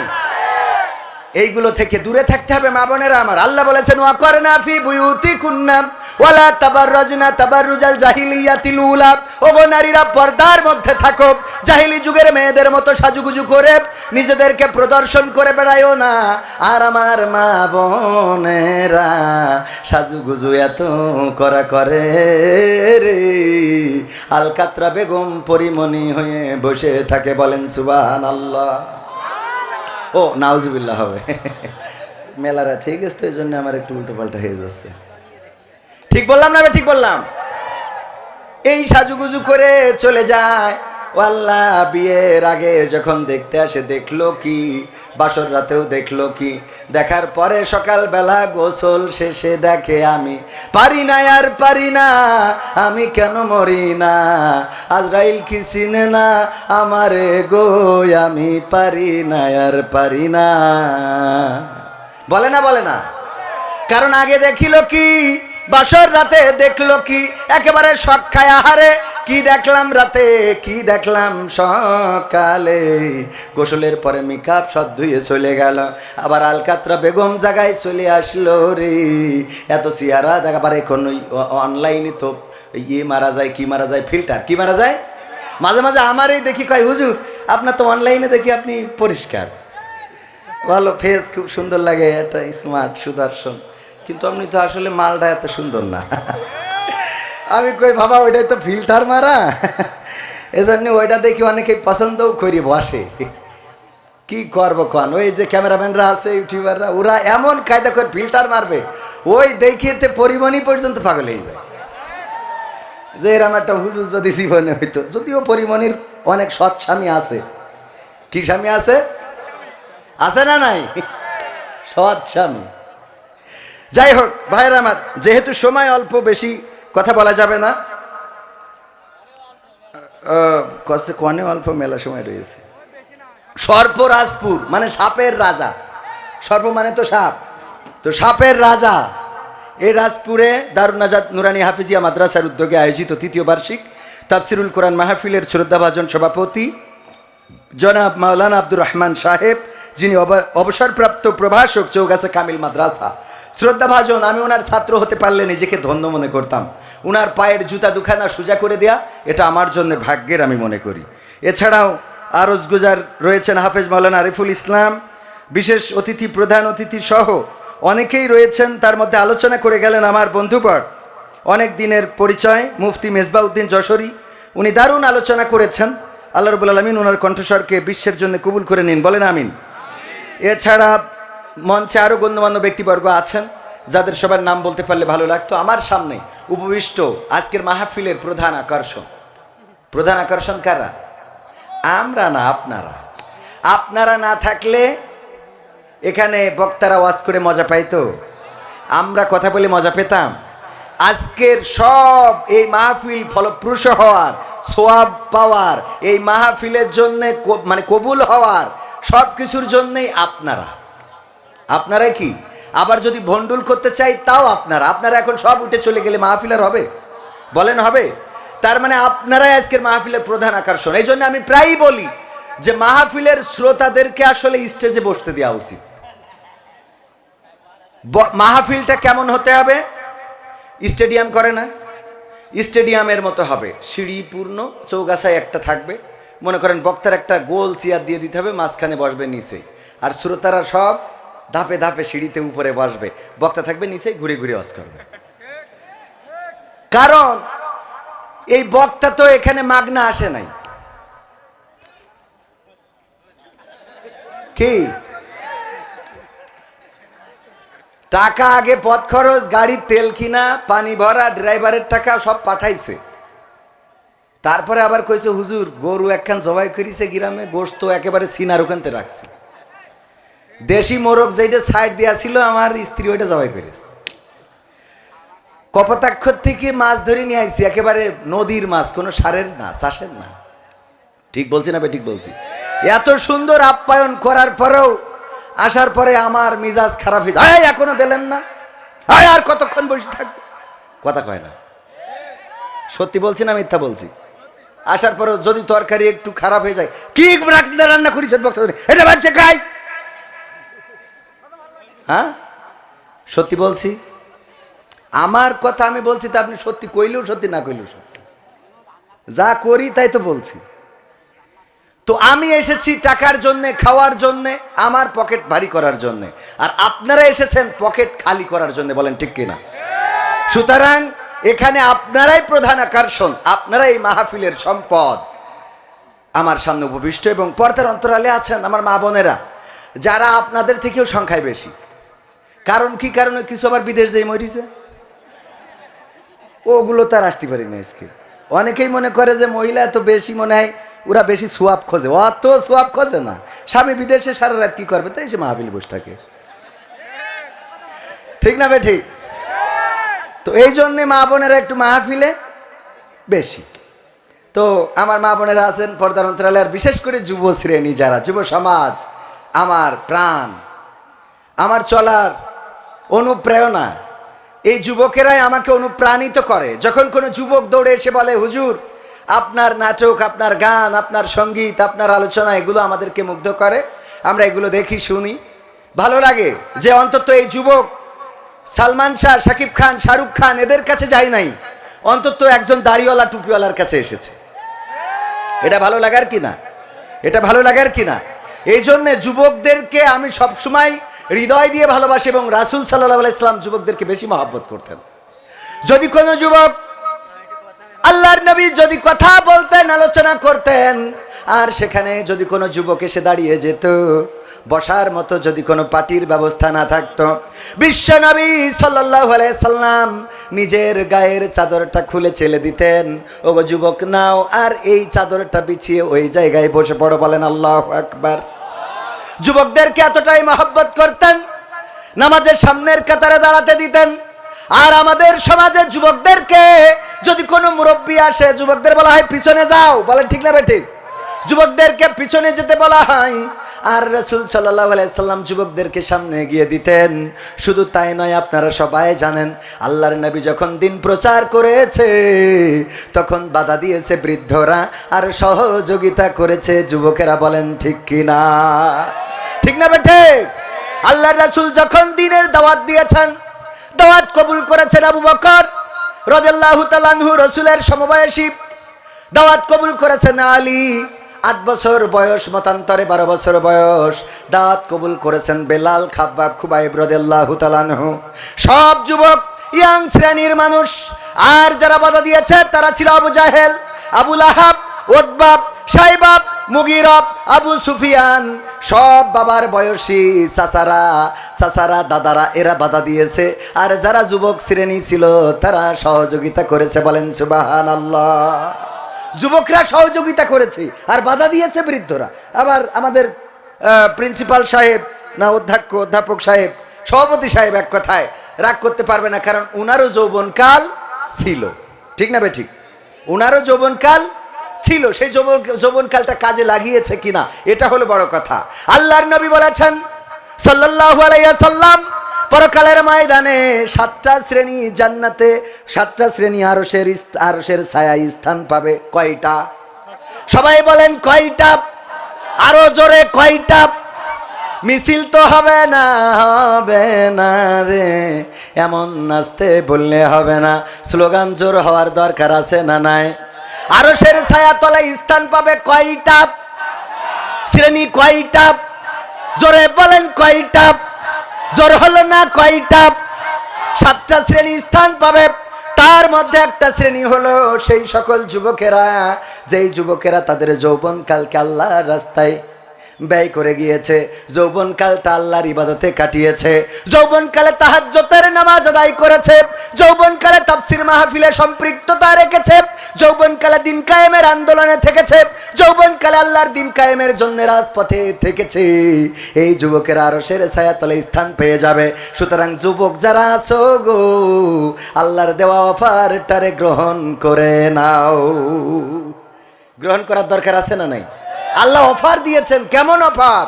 এইগুলো থেকে দূরে থাকতে হবে মা বোনেরা আমার। আল্লাহ বলেছেন, ওয়াকরনা ফি বুয়ুতিকুন্না ওয়ালা তাবাররাজনা তাবাররুজাল জাহিলিয়াতিল উলা। ওগো নারীরা, পর্দার মধ্যে থাকো, জাহিলি যুগের মেয়েদের মতো সাজুগুজু করে নিজেদেরকে প্রদর্শন করে বেড়ায়ও না। আর আমার মা বোনেরা সাজুগুজু এত করা করে রে, আলকাতরা বেগম পরিমণি হয়ে বসে থাকে। বলেন সুবহানাল্লাহ। ও নাউজুবিল্লাহ হবে। মেলারা ঠিক আছে, এই জন্য আমার একটু উল্টো পাল্টা হয়ে যাচ্ছে। ঠিক বললাম না? ঠিক বললাম? এই সাজুগুজু করে চলে যায়। ও আল্লাহ, বিয়ের আগে যখন দেখতে আসে দেখলো কি, বাসর রাতেও দেখলো কি, দেখার পরে সকালবেলা গোসল শেষে দেখে আমি পারি না, আর পারি না, আমি কেন মরি না, আজরাইল কি চিনে না আমারে গো, আমি পারি না, আর পারি না। বলে না? বলে না? কারণ আগে দেখিল কি, বাসর রাতে দেখলো কি, একেবারে শখ খায়। আহারে কি দেখলাম রাতে, কি দেখলাম সকালে। গোসলের পরে মেকআপ সব ধুয়ে চলে গেল, আবার আলকাতরা বেগম জায়গায় চলে আসলো রে। এত চেহারা দেখাবার এখন অনলাইনে তো ইয়ে মারা যায়, কি মারা যায়, ফিল্টার কি মারা যায়। মাঝে মাঝে আমারই দেখি, কয় হুজুর আপনার তো অনলাইনে দেখি আপনি পরিষ্কার, ভালো ফেস, খুব সুন্দর লাগে, একটা স্মার্ট সুদর্শন, কিন্তু আপনি তো আসলে মালটা এত সুন্দর না। আমি কই বাবা ওইটাই তো ফিল্টার মারা, এজন্য ওইটা দেখি অনেকেই পছন্দও করি বসে। কি করবো কন, ওই যে ক্যামেরাম্যানরা আছে, ইউটিউবাররা, ওরা এমন কায়দা করে ফিল্টার মারবে, ওই দেখিয়েতে পরিমণি পর্যন্ত পাগল হয়ে যায় যে এরম একটা হুজুর যদি জীবনে হইতো। যদিও পরিমণির অনেক সৎ স্বামী আছে। কি স্বামী আছে? আছে না নাই? সৎ স্বামী। যাই হোক ভাইয়ের আমার, যেহেতু সময় অল্প, বেশি কথা বলা যাবে না, কনে অল্প, মেলা সময় রয়েছে। সর্পরাজপুর মানে সাপের রাজা, সর্প মানে তো সাপ, তো সাপের রাজা এই রাজপুরে দারুন নাজাত নুরানি হাফিজিয়া মাদ্রাসার উদ্যোগে আয়োজিত তৃতীয় বার্ষিক তাফসিরুল কোরআন মাহফিলের শ্রদ্ধাভাজন সভাপতি জনাব মাওলানা আব্দুর রহমান সাহেব, যিনি অবসরপ্রাপ্ত প্রভাষক চৌগাছা কামিল মাদ্রাসা, শ্রদ্ধাভাজন। আমি ওনার ছাত্র হতে পারলে নিজেকে ধন্য মনে করতাম। ওনার পায়ের জুতা দুখানা সোজা করে দেয়া, এটা আমার জন্য ভাগ্যের আমি মনে করি। এছাড়াও আরজ গুজার রয়েছেন হাফেজ মাওলানা আরিফুল ইসলাম, বিশেষ অতিথি, প্রধান অতিথি সহ অনেকেই রয়েছেন। তার মধ্যে আলোচনা করে গেলেন আমার বন্ধুবর, অনেক দিনের পরিচয়, মুফতি মেজবাউদ্দিন যশোরী। উনি দারুণ আলোচনা করেছেন। আল্লাহ রাব্বুল আলামিন ওনার কণ্ঠস্বরকে বিশ্বের জন্য কবুল করে নিন, বলেন আমিন। এছাড়া মঞ্চে আরও গণ্যমান্য ব্যক্তিবর্গ আছেন, যাদের সবার নাম বলতে পারলে ভালো লাগতো। আমার সামনে উপবিষ্ট আজকের মাহফিলের প্রধান আকর্ষণ। প্রধান আকর্ষণ কারা? আমরা না, আপনারা। আপনারা না থাকলে এখানে বক্তারা ওয়াজ করে মজা পাইতো? আমরা কথা বলে মজা পেতাম? আজকের সব এই মাহফিল ফলপ্রসূ হওয়ার, সোয়াব পাওয়ার, এই মাহফিলের জন্য মানে কবুল হওয়ার, সব কিছুর জন্যই আপনারা। আপনারা কি আবার যদি ভন্ডুল করতে চাই তাও আপনারা। আপনারা এখন সব উঠে চলে গেলে মাহফিল আর হবে? বলেন হবে? তার মানে আপনারাই আজকের মাহফিলের প্রধান আকর্ষণ। এই জন্য আমি প্রায়ই বলি যে মাহফিলের শ্রোতাদেরকে আসলে স্টেজে বসতে দেওয়া উচিত। মাহফিলটা কেমন হতে হবে? স্টেডিয়াম করে না, স্টেডিয়ামের মতো হবে, সিঁড়িপূর্ণ, চৌগাছায় একটা থাকবে, মনে করেন বক্তার একটা গোল চেয়ার দিয়ে দিতে হবে, মাঝখানে বসবে নিচে, আর শ্রোতারা সব ধাপে ধাপে সিঁড়িতে উপরে বসবে, বক্তা থাকবে নিচে, ঘুরে ঘুরে ওয়াজ করবে। কারণ এই বক্তা তো এখানে মাগনা আসে নাই। কি টাকা আগে পথ খরচ, গাড়ির তেল কিনা, পানি ভরা, ড্রাইভারের টাকা সব পাঠাইছে। তারপরে আবার কইছে হুজুর গরু একখান জবাই করিছে গ্রামে, গোশত একেবারে সিনার ওখানতে রাখছে, দেশি মোরগ যেটা সাইড দেওয়া ছিল আমার স্ত্রী ওইটা জবাই করেছে। কপোতাক্ষর থেকে মাছ ধরে নিয়ে আইছি, একেবারে নদীর মাছ, কোনো সারের না, চাষের না। ঠিক বলছি না? ঠিক বলছি। এত সুন্দর আপ্যায়ন করার পরেও আসার পরে আমার মিজাজ খারাপ হয়ে যায়। এখনো দিলেন না, আর কতক্ষণ বসে থাকবে? কথা কয় না। সত্যি বলছি না মিথ্যা বলছি? আসার পরেও যদি তরকারি একটু খারাপ হয়ে যায়, কি রান্না করিস এটা বাচ্চা খাই? হ্যাঁ সত্যি বলছি, আমার কথা আমি বলছি, তা আপনি সত্যি কইলেও সত্যি, না কইলেও সত্যি, যা করি তাই তো বলছি। তো আমি এসেছি টাকার জন্যে, খাওয়ার জন্যে, আমার পকেট ভারী করার জন্যে, আর আপনারা এসেছেন পকেট খালি করার জন্য, বলেন ঠিক কিনা? সুতরাং এখানে আপনারাই প্রধান আকর্ষণ, আপনারাই মাহফিলের সম্পদ। আমার সামনে উপবিষ্ট এবং পর্দার অন্তরালে আছেন আমার মা বোনেরা, যারা আপনাদের থেকেও সংখ্যায় বেশি। কারণ কি কারণে? কিছু আবার বিদেশ যেয়ে মরিছে, ওগুলো তার আসতে পারি না আজকে। অনেকেই মনে করে যে মহিলা এত বেশি, মনে হয় ওরা বেশি সোয়াব খোঁজে। অত সোয়াব খোঁজে না, স্বামী বিদেশে সারা রাত কি করবে, তাই সে মাহফিল বসে থাকে। ঠিক না বে ঠিক? তো এই জন্যে মা বোনেরা একটু মাহফিলে বেশি। তো আমার মা বোনেরা আছেন পর্দার অন্তরালে, আর বিশেষ করে যুব শ্রেণী যারা, যুব সমাজ আমার প্রাণ, আমার চলার অনুপ্রেরণা। এই যুবকেরাই আমাকে অনুপ্রাণিত করে। যখন কোনো যুবক দৌড়ে এসে বলে হুজুর আপনার নাটক, আপনার গান, আপনার সঙ্গীত, আপনার আলোচনা, এগুলো আমাদেরকে মুগ্ধ করে, আমরা এগুলো দেখি, শুনি, ভালো লাগে যে অন্তত এই যুবক সালমান শাহ, শাকিব খান, শাহরুখ খান এদের কাছে যায় নাই, অন্তত একজন দাড়িওয়ালা টুপিওয়ালার কাছে এসেছে। এটা ভালো লাগার কি না? এটা ভালো লাগার কিনা? এই জন্যে যুবকদেরকে আমি সবসময় হৃদয় দিয়ে ভালোবাসি, এবং রাসূল সাল্লাল্লাহু আলাইহি সাল্লাম যুবকদেরকে বেশি মহব্বত করতেন। যদি কোনো যুবক, আল্লাহর নবী যদি কথা বলতেন, আলোচনা করতেন, আর সেখানে যদি কোনো যুবক এসে দাঁড়িয়ে যেত, বসার মতো যদি কোনো পাটির ব্যবস্থা না থাকতো, বিশ্ব নবী সাল্লাল্লাহু আলাইহি সাল্লাম নিজের গায়ের চাদরটা খুলে ছেড়ে দিতেন, ওগো যুবক নাও, আর এই চাদরটা বিছিয়ে ওই জায়গায় বসে পড়ো, বলেন আল্লাহু আকবার। যুবকদেরকে এতটাই মহব্বত করতেন, নামাজের সামনের কাতারে দাঁড়াতে দিতেন। আর আমাদের সমাজে যুবকদেরকে যদি কোনো মুরব্বী আসে, যুবকদের বলা হয় পিছনে যাও, বলেন ঠিক না বেঠিক? যুবকদেরকে পিছনে যেতে বলা হয়, আর রাসূল সাল্লাল্লাহু আলাইহি সাল্লাম যুবকদেরকে সামনে এগিয়ে দিতেন। শুধু তাই নয়, আপনারা সবাই জানেন আল্লাহর নবী যখন দিন প্রচার করেছে, তখন বাধা দিয়েছে বৃদ্ধরা, আর সহযোগিতা করেছে যুবকেরা, বলেন ঠিক কিনা? ঠিক না বেঠিক? আল্লাহর রাসূল যখন দিনের দাওয়াত দিয়েছেন, দাওয়াত কবুল করেছেন আবু বকর রাদিয়াল্লাহু তাআলা আনহু, রাসূলের সমবয়সী। দাওয়াত কবুল করেছেন আলী, 8 বছর বয়স, মতান্তরে 12 বছর বয়স। দাওয়াত কবুল করেছেন বেলাল, খাব্বাব, খুবাইব রাদিয়াল্লাহু তাআলা আনহু। সব যুবক, ইয়াং শ্রেণীর মানুষ। আর যারা বাধা দিয়েছে তারা ছিল আবু জাহেল, আবু লাহাব, উতবা, শাইবা, মুগীরা, আবু সুফিয়ান। সব বাবার বয়সী চাচারা, দাদারা, এরা বাধা দিয়েছে। আর যারা যুবক শ্রেণী ছিল তারা সহযোগিতা করেছে, বলেন সুবহানাল্লাহ। যুবকরা সহযোগিতা করেছে আর বাধা দিয়েছে বৃদ্ধরা। আবার আমাদের প্রিন্সিপাল সাহেব, না অধ্যাপক সাহেব, সভাপতি সাহেব এক কথায় রাগ করতে পারবে না, কারণ উনারও যৌবনকাল ছিল। ঠিক না বেঠিক? উনারও যৌবনকাল ছিল, সেই যৌবনকালটা কাজে লাগিয়েছে কিনা, এটা হলো বড় কথা। আল্লাহর নবী বলেছেন সাল্লাল্লাহু আলাইহি সাল্লাম, পরকালের ময়দানে 7টা শ্রেণী জান্নাতে, 7টা শ্রেণী আরশের ছায়ায় স্থান পাবে। কয়টা? সবাই বলেন কয়টা? আরো জোরে কয়টা? মিছিল তো হবে না রে, এমন নাচতে বললে হবে না, স্লোগান জোর হওয়ার দরকার আছে না নাই? আরশের ছায়া তলায় স্থান পাবে কয়টা শ্রেণী? কয়টা? জোরে বলেন কয়টা? জোর হলো না, কয়টা? 7টা শ্রেণী স্থান পাবে। তার মধ্যে একটা শ্রেণী হলো সেই সকল যুবকেরা, যেই যুবকেরা তাদের যৌবনকালকে আল্লাহর রাস্তায় ব্যয় করে গিয়েছে, যৌবনকালটা আল্লাহর ইবাদতে কাটিয়েছে, যৌবনকালে তাহাজ্জুদের নামাজ আদায় করেছে, যৌবনকালে তাফসীর মাহফিলে সম্পৃক্ততা রেখেছে, যৌবনকালে দিন কায়েমের আন্দোলনে থেকেছে, যৌবনকালে আল্লাহর দিন কায়েমের জন্য রাজপথে থেকেছে। এই যুবকেরা আরশের ছায়াতলে স্থান পেয়ে যাবে। সুতরাং যুবক যারা আছো গো, আল্লাহর দেওয়া অফারটারে গ্রহণ করে নাও। গ্রহণ করার দরকার আছে না নাই? আল্লাহ অফার দিয়েছেন। কেমন অফার?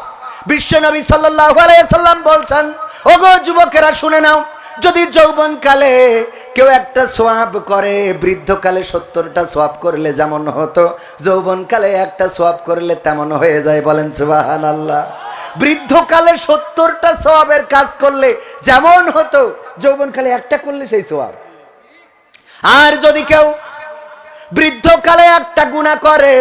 বিশ্ব নবী সাল্লাল্লাহু আলাইহি সাল্লাম বলছেন, ওগো যুবকেরা শুনে নাও, যদি যৌবনকালে কেউ একটা সওয়াব করে, বৃদ্ধকালে 70টা সওয়াব করলে যেমন হতো, যৌবনকালে একটা সওয়াব করলে তেমন হয়ে যায়, বলেন সুবহানাল্লাহ। বৃদ্ধকালে 70টা সওয়াবের কাজ করলে যেমন হতো, যৌবনকালে একটা করলে সেই সওয়াব। আর যদি কেউ বৃদ্ধকালে একটা গুনাহ করে,